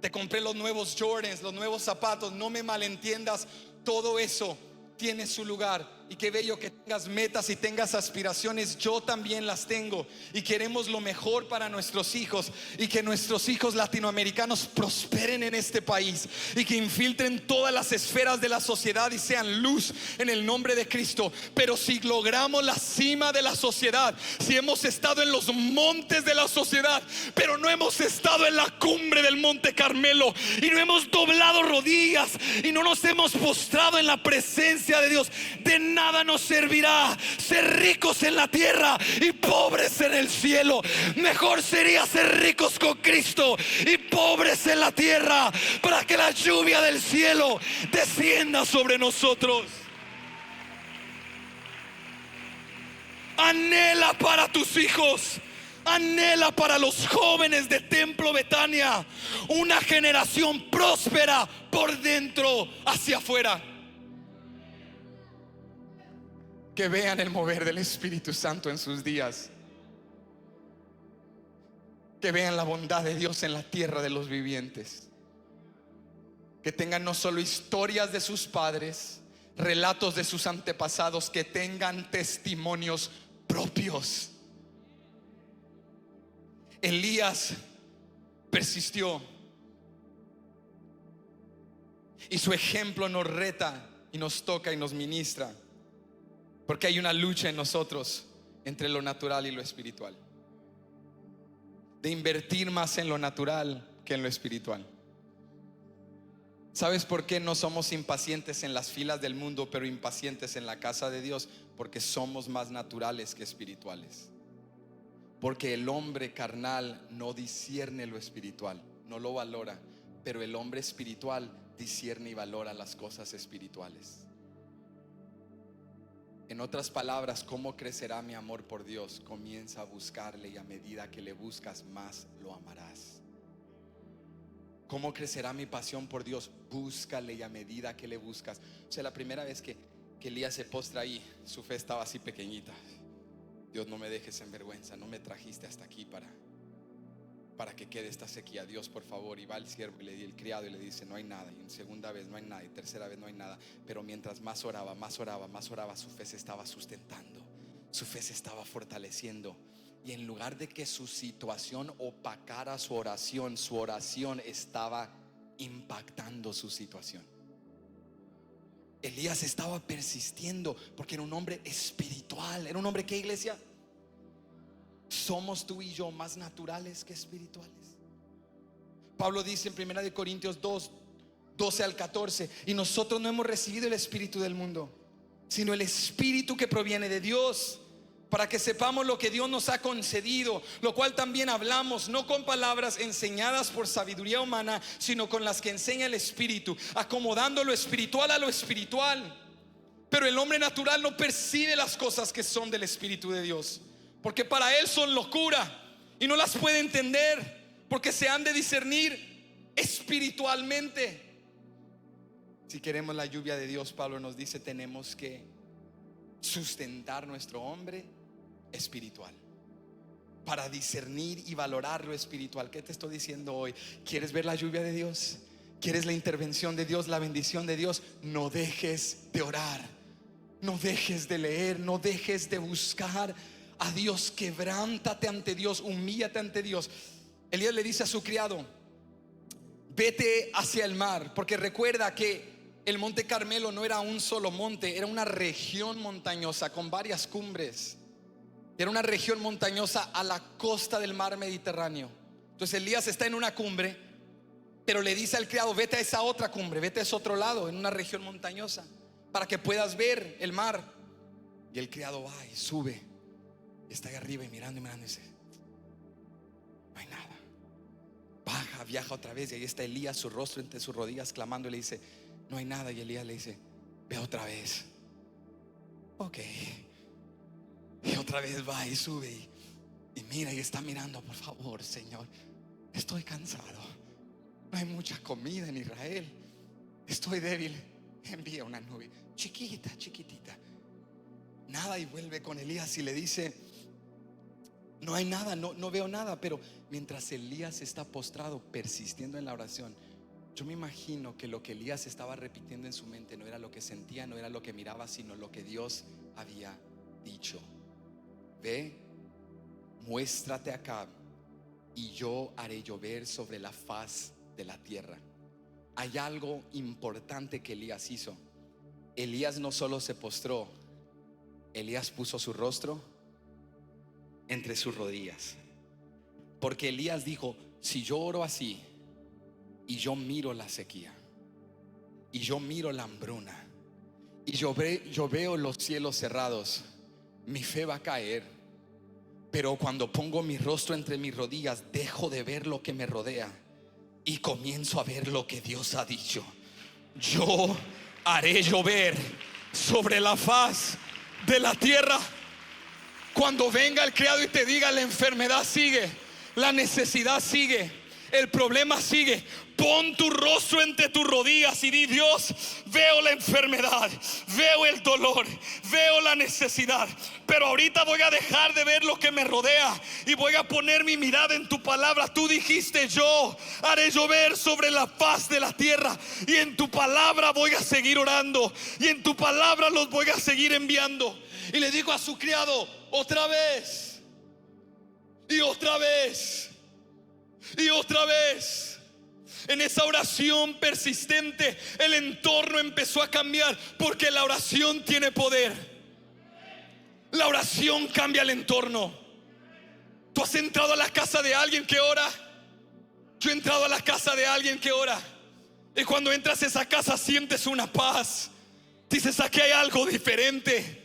te compré los nuevos Jordans, los nuevos zapatos. No me malentiendas, todo eso tiene su lugar. Y qué bello que tengas metas y tengas aspiraciones. Yo también las tengo y queremos lo mejor para nuestros hijos, y que nuestros hijos latinoamericanos prosperen en este país y que infiltren todas las esferas de la sociedad y sean luz en el nombre de Cristo. Pero si logramos la cima de la sociedad, si hemos estado en los montes de la sociedad pero no hemos estado en la cumbre del Monte Carmelo, y no hemos doblado rodillas y no nos hemos postrado en la presencia de Dios, de nada nos servirá ser ricos en la tierra y pobres en el cielo. Mejor sería ser ricos con Cristo y pobres en la tierra, para que la lluvia del cielo descienda sobre nosotros. Anhela para tus hijos, anhela para los jóvenes de Templo Betania una generación próspera por dentro hacia afuera. Que vean el mover del Espíritu Santo en sus días. Que vean la bondad de Dios en la tierra de los vivientes. Que tengan no solo historias de sus padres, relatos de sus antepasados, que tengan testimonios propios. Elías persistió, y su ejemplo nos reta y nos toca y nos ministra. Porque hay una lucha en nosotros entre lo natural y lo espiritual, de invertir más en lo natural que en lo espiritual. ¿Sabes por qué no somos impacientes en las filas del mundo, pero impacientes en la casa de Dios? Porque somos más naturales que espirituales. Porque el hombre carnal no discierne lo espiritual, no lo valora, pero el hombre espiritual discierne y valora las cosas espirituales. En otras palabras, ¿cómo crecerá mi amor por Dios? Comienza a buscarle, y a medida que le buscas más, lo amarás. ¿Cómo crecerá mi pasión por Dios? Búscale, y a medida que le buscas. O sea, la primera vez que Elías se postra ahí, su fe estaba así pequeñita. Dios, no me dejes en vergüenza, no me trajiste hasta aquí para para que quede esta sequía. Dios, por favor. Y va el siervo y el criado y le dice: no hay nada. Y en segunda vez: no hay nada. Y tercera vez: no hay nada. Pero mientras más oraba, su fe se estaba sustentando, su fe se estaba fortaleciendo. Y en lugar de que su situación opacara su oración estaba impactando su situación. Elías estaba persistiendo porque era un hombre espiritual. Era un hombre que, iglesia, somos tú y yo más naturales que espirituales. Pablo dice en 1 Corintios 2, 12 al 14: y nosotros no hemos recibido el espíritu del mundo, sino el espíritu que proviene de Dios, para que sepamos lo que Dios nos ha concedido, lo cual también hablamos, no con palabras enseñadas por sabiduría humana, sino con las que enseña el Espíritu, acomodando lo espiritual a lo espiritual. Pero el hombre natural no percibe las cosas que son del Espíritu de Dios, porque para él son locura y no las puede entender, porque se han de discernir espiritualmente. Si queremos la lluvia de Dios, Pablo nos dice, tenemos que sustentar nuestro hombre espiritual para discernir y valorar lo espiritual. ¿Qué te estoy diciendo hoy? ¿Quieres ver la lluvia de Dios? ¿Quieres la intervención de Dios, la bendición de Dios? No dejes de orar, no dejes de leer, no dejes de buscar a Dios. Quebrántate ante Dios, humíllate ante Dios. Elías le dice a su criado: vete hacia el mar, porque recuerda que el monte Carmelo no era un solo monte, era una región montañosa con varias cumbres. Era una región montañosa a la costa del mar Mediterráneo. Entonces Elías está en una cumbre, pero le dice al criado: vete a esa otra cumbre, vete a ese otro lado, en una región montañosa, para que puedas ver el mar. Y el criado va y sube, y está ahí arriba y mirando y dice: no hay nada. Baja, viaja otra vez, y ahí está Elías, su rostro entre sus rodillas, clamando, y le dice: no hay nada. Y Elías le dice: ve otra vez. Ok. Y otra vez va y sube y mira y está mirando: por favor, Señor, estoy cansado, no hay mucha comida en Israel, estoy débil, envía una nube chiquita, chiquitita. Nada. Y vuelve con Elías y le dice: no hay nada, no veo nada. Pero mientras Elías está postrado, persistiendo en la oración, yo me imagino que lo que Elías estaba repitiendo en su mente no era lo que sentía, no era lo que miraba, sino lo que Dios había dicho: ve, muéstrate acá, y yo haré llover sobre la faz de la tierra. Hay algo importante que Elías hizo. Elías no solo se postró, Elías puso su rostro entre sus rodillas. Porque Elías dijo: si yo oro así, y yo miro la sequía, y yo miro la hambruna, y yo veo los cielos cerrados, mi fe va a caer. Pero cuando pongo mi rostro entre mis rodillas, dejo de ver lo que me rodea y comienzo a ver lo que Dios ha dicho. Yo haré llover sobre la faz de la tierra. Cuando venga el criado y te diga: la enfermedad sigue, la necesidad sigue, el problema sigue, pon tu rostro entre tus rodillas y di: Dios, veo la enfermedad, veo el dolor, veo la necesidad, pero ahorita voy a dejar de ver lo que me rodea y voy a poner mi mirada en tu palabra. Tú dijiste: yo haré llover sobre la faz de la tierra, y en tu palabra voy a seguir orando, y en tu palabra los voy a seguir enviando. Y le dijo a su criado: otra vez, y otra vez, y otra vez. En esa oración persistente, el entorno empezó a cambiar, porque la oración tiene poder. La oración cambia el entorno. ¿Tú has entrado a la casa de alguien que ora? Yo he entrado a la casa de alguien que ora, y cuando entras a esa casa sientes una paz. Dices: aquí hay algo diferente.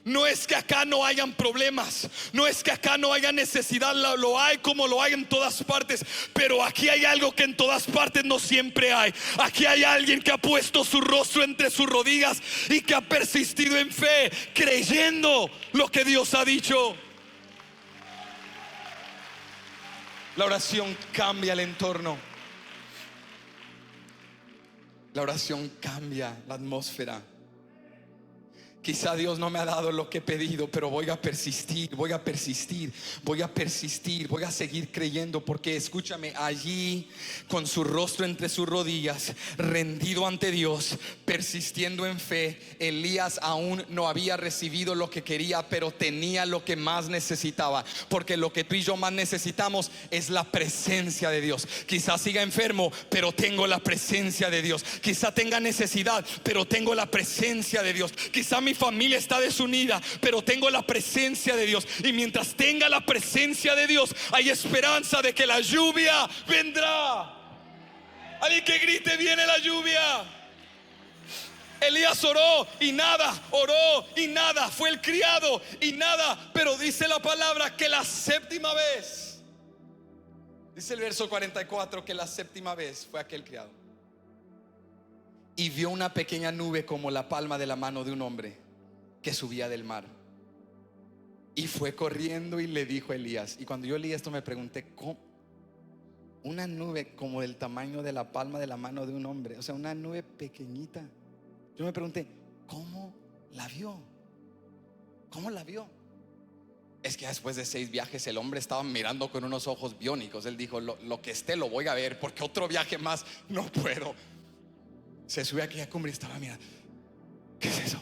No es que acá no hayan problemas, no es que acá no haya necesidad, lo hay como lo hay en todas partes, pero aquí hay algo que en todas partes no siempre hay. Aquí hay alguien que ha puesto su rostro entre sus rodillas y que ha persistido en fe, creyendo lo que Dios ha dicho. La oración cambia el entorno. La oración cambia la atmósfera. quizá Dios no me ha dado lo que he pedido, pero voy a persistir, voy a persistir, voy a persistir, voy a seguir creyendo. Porque escúchame, allí con su rostro entre sus rodillas, rendido ante Dios, persistiendo en fe, Elías aún no había recibido lo que quería, pero tenía lo que más necesitaba. Porque lo que tú y yo más necesitamos es la presencia de Dios. Quizás siga enfermo, pero tengo la presencia de Dios. Quizá tenga necesidad, pero tengo la presencia de Dios. Quizá mi familia está desunida, pero tengo la presencia de Dios. Y mientras tenga la presencia de Dios, hay esperanza de que la lluvia vendrá. Alguien que grite: viene la lluvia. Elías oró y nada, oró y nada, fue el criado y nada. Pero dice la palabra que la séptima vez, dice el verso 44, que la séptima vez fue aquel criado y vio una pequeña nube como la palma de la mano de un hombre que subía del mar. Y fue corriendo y le dijo a Elías. Y cuando yo leí esto me pregunté: ¿cómo? Una nube como del tamaño de la palma de la mano de un hombre, o sea, una nube pequeñita. Yo me pregunté: ¿cómo la vio? ¿Cómo la vio? Es que después de 6 viajes el hombre estaba mirando con unos ojos biónicos. Él dijo: lo que esté lo voy a ver, porque otro viaje más no puedo. Se sube a aquella cumbre y estaba mirando. ¿Qué es eso?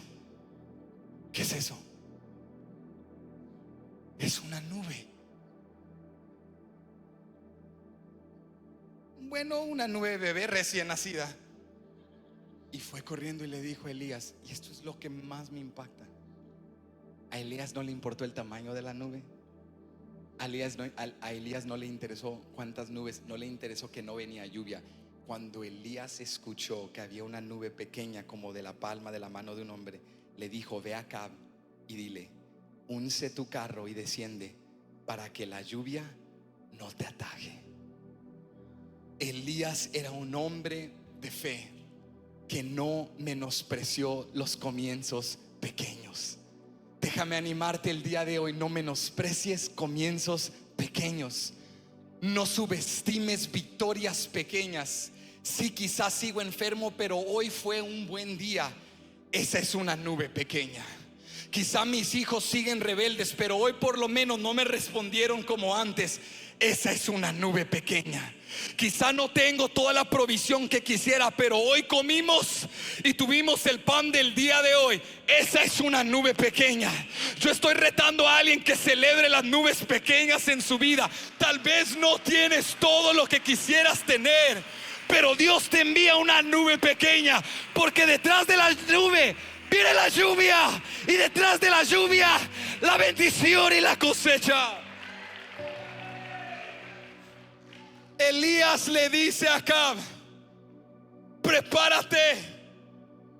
¿Qué es eso? Es una nube. Bueno, una nube bebé recién nacida. Y fue corriendo y le dijo a Elías, y esto es lo que más me impacta: a Elías no le importó el tamaño de la nube. A Elías no le interesó cuántas nubes, no le interesó que no venía lluvia. Cuando Elías escuchó que había una nube pequeña como de la palma de la mano de un hombre, le dijo: ve a Acab y dile: unce tu carro y desciende para que la lluvia no te ataje. Elías era un hombre de fe que no menospreció los comienzos pequeños. Déjame animarte el día de hoy: no menosprecies comienzos pequeños. No subestimes victorias pequeñas. Sí, quizás sigo enfermo, pero hoy fue un buen día. Esa es una nube pequeña. Quizá mis hijos siguen rebeldes, pero hoy por lo menos no me respondieron como antes. Esa es una nube pequeña. Quizá no tengo toda la provisión que quisiera, pero hoy comimos y tuvimos el pan del día de hoy. Esa es una nube pequeña. Yo estoy retando a alguien que celebre las nubes pequeñas en su vida. Tal vez no tienes todo lo que quisieras tener, pero Dios te envía una nube pequeña, porque detrás de la nube viene la lluvia, y detrás de la lluvia la bendición y la cosecha. Elías le dice a Acab: prepárate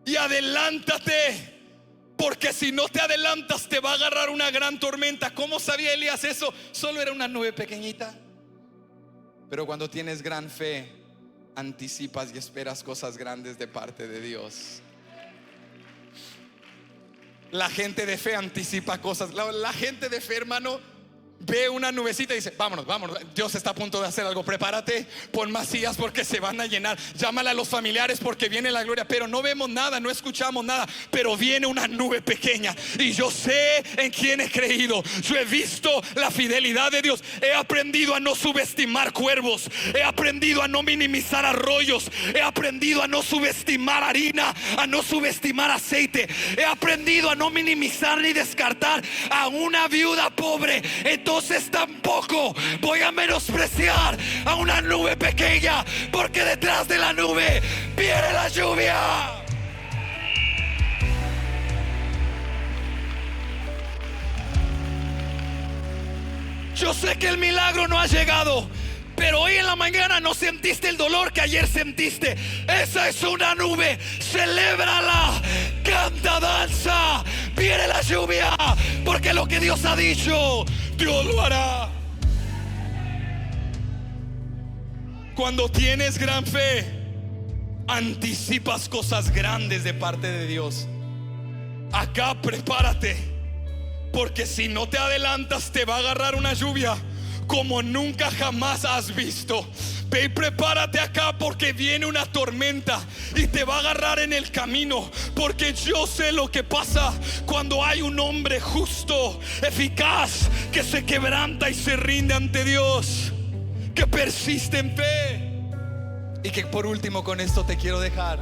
y adelántate, porque si no te adelantas te va a agarrar una gran tormenta. ¿Cómo sabía Elías eso? Solo era una nube pequeñita. Pero cuando tienes gran fe, anticipas y esperas cosas grandes de parte de Dios. La gente de fe anticipa cosas. La gente de fe, hermano, ve una nubecita y dice: vámonos, vámonos, Dios está a punto de hacer algo. Prepárate, pon más sillas porque se van a llenar. Llámale a los familiares porque viene la gloria. Pero no vemos nada, no escuchamos nada, pero viene una nube pequeña. Y yo sé en quién he creído. Yo he visto la fidelidad de Dios. He aprendido a no subestimar cuervos. He aprendido a no minimizar arroyos. He aprendido a no subestimar harina, a no subestimar aceite. He aprendido a no minimizar ni descartar a una viuda pobre. Entonces tampoco voy a menospreciar a una nube pequeña, porque detrás de la nube viene la lluvia. Yo sé que el milagro no ha llegado, pero hoy en la mañana no sentiste el dolor que ayer sentiste. Esa es una nube. Celébrala, canta, danza. Viene la lluvia, porque lo que Dios ha dicho, Dios lo hará. Cuando tienes gran fe, anticipas cosas grandes de parte de Dios. Acá prepárate, porque si no te adelantas te va a agarrar una lluvia como nunca jamás has visto. Ve y prepárate acá, porque viene una tormenta y te va a agarrar en el camino, porque yo sé lo que pasa cuando hay un hombre justo, eficaz, que se quebranta y se rinde ante Dios, que persiste en fe. Y que por último, con esto te quiero dejar,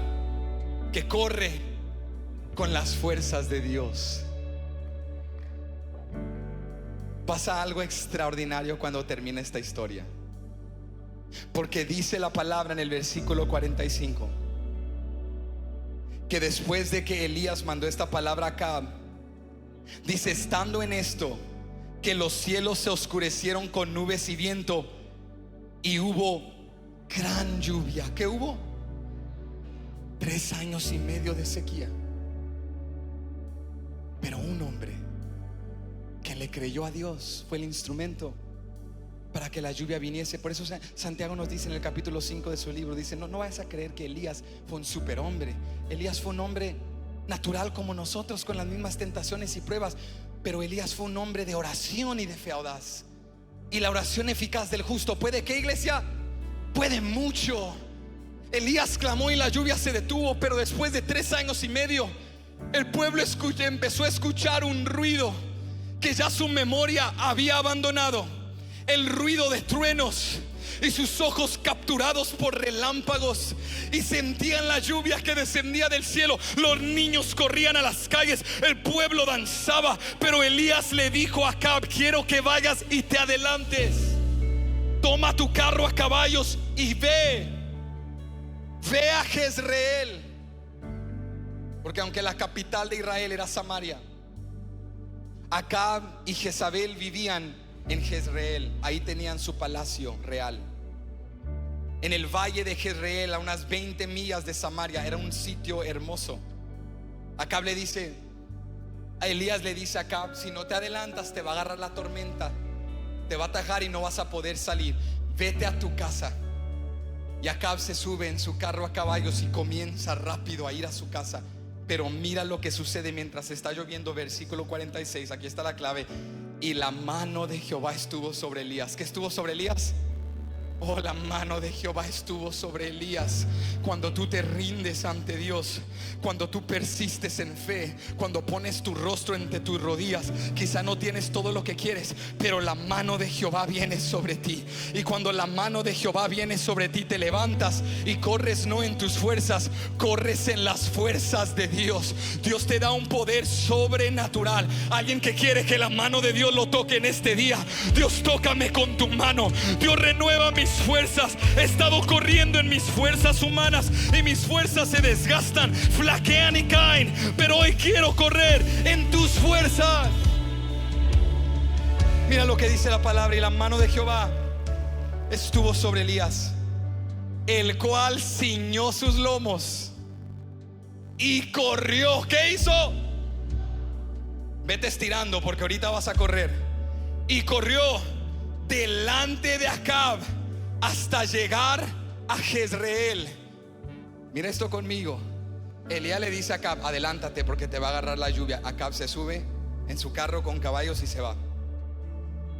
que corre con las fuerzas de Dios. Pasa algo extraordinario cuando termina esta historia, porque dice la palabra en el versículo 45 que después de que Elías mandó esta palabra acá, dice: estando en esto, que los cielos se oscurecieron con nubes y viento, y hubo gran lluvia. ¿Qué hubo? 3 años y medio de sequía. Pero un hombre que le creyó a Dios fue el instrumento para que la lluvia viniese. Por eso Santiago nos dice en el capítulo 5 de su libro, dice: no vayas a creer que Elías fue un superhombre. Elías fue un hombre natural como nosotros, con las mismas tentaciones y pruebas, pero Elías fue un hombre de oración y de fe audaz. Y la oración eficaz del justo puede, ¿qué, iglesia? Puede mucho. Elías clamó y la lluvia se detuvo, pero después de 3 años y medio el pueblo empezó a escuchar un ruido que ya su memoria había abandonado. El ruido de truenos, y sus ojos capturados por relámpagos, y sentían la lluvia que descendía del cielo. Los niños corrían a las calles, el pueblo danzaba. Pero Elías le dijo a Acab: quiero que vayas y te adelantes. Toma tu carro a caballos y ve a Jezreel, porque aunque la capital de Israel era Samaria, Acab y Jezabel vivían en Jezreel. Ahí tenían su palacio real. En el valle de Jezreel, a unas 20 millas de Samaria, era un sitio hermoso. Acab le dice, a Elías le dice a Acab: si no te adelantas, te va a agarrar la tormenta, te va a atajar y no vas a poder salir. Vete a tu casa. Y Acab se sube en su carro a caballos y comienza rápido a ir a su casa. Pero mira lo que sucede mientras está lloviendo. Versículo 46, aquí está la clave. Y la mano de Jehová estuvo sobre Elías. ¿Qué estuvo sobre Elías? Oh, la mano de Jehová estuvo sobre Elías. Cuando tú te rindes ante Dios, cuando tú persistes en fe, cuando pones tu rostro entre tus rodillas, quizá no tienes todo lo que quieres, pero la mano de Jehová viene sobre ti. Y cuando la mano de Jehová viene sobre ti, te levantas y corres no en tus fuerzas, corres en las fuerzas de Dios. Dios te da un poder sobrenatural. Alguien que quiere que la mano de Dios lo toque en este día: Dios, tócame con tu mano. Dios, renueva mis fuerzas. He estado corriendo en mis fuerzas humanas y mis fuerzas se desgastan, flaquean y caen, pero hoy quiero correr en tus fuerzas. Mira lo que dice la palabra: y la mano de Jehová estuvo sobre Elías, el cual ciñó sus lomos y corrió. ¿Qué hizo? Vete estirando, porque ahorita vas a correr. Y corrió delante de Acab hasta llegar a Jezreel. Mira esto conmigo. Elías le dice a Acab: adelántate, porque te va a agarrar la lluvia. Acab se sube en su carro con caballos y se va.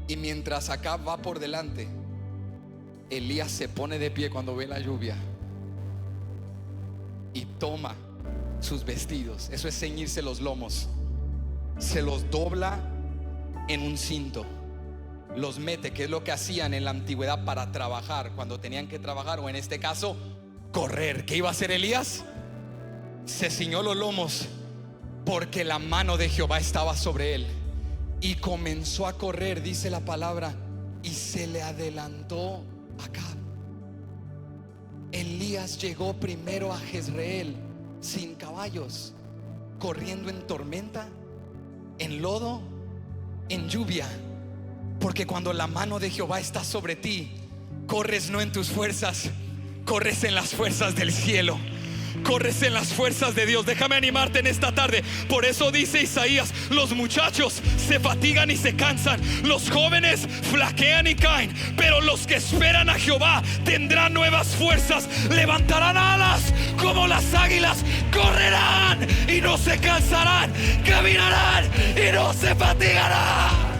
Y mientras Acab va por delante, Elías se pone de pie cuando ve la lluvia y toma sus vestidos, eso es ceñirse los lomos, se los dobla en un cinto, los mete, que es lo que hacían en la antigüedad para trabajar, cuando tenían que trabajar, o en este caso correr. ¿Qué iba a hacer Elías? Se ciñó los lomos porque la mano de Jehová estaba sobre él, y comenzó a correr, dice la palabra, y se le adelantó Acab. Elías llegó primero a Jezreel sin caballos, corriendo en tormenta, en lodo, en lluvia. Porque cuando la mano de Jehová está sobre ti, corres no en tus fuerzas, corres en las fuerzas del cielo, corres en las fuerzas de Dios. Déjame animarte en esta tarde. Por eso dice Isaías: los muchachos se fatigan y se cansan, los jóvenes flaquean y caen, pero los que esperan a Jehová tendrán nuevas fuerzas, levantarán alas como las águilas, correrán y no se cansarán, caminarán y no se fatigarán.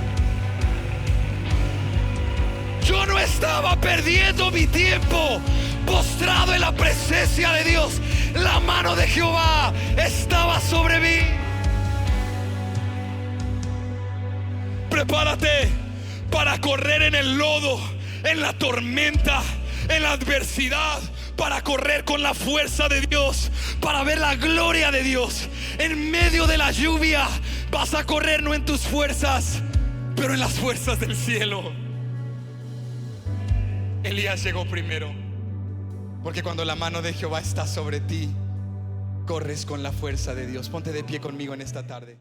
Yo no estaba perdiendo mi tiempo postrado en la presencia de Dios. La mano de Jehová estaba sobre mí. Prepárate para correr en el lodo, en la tormenta, en la adversidad, para correr con la fuerza de Dios, para ver la gloria de Dios. En medio de la lluvia vas a correr no en tus fuerzas, pero en las fuerzas del cielo. Elías llegó primero, porque cuando la mano de Jehová está sobre ti, corres con la fuerza de Dios. Ponte de pie conmigo en esta tarde.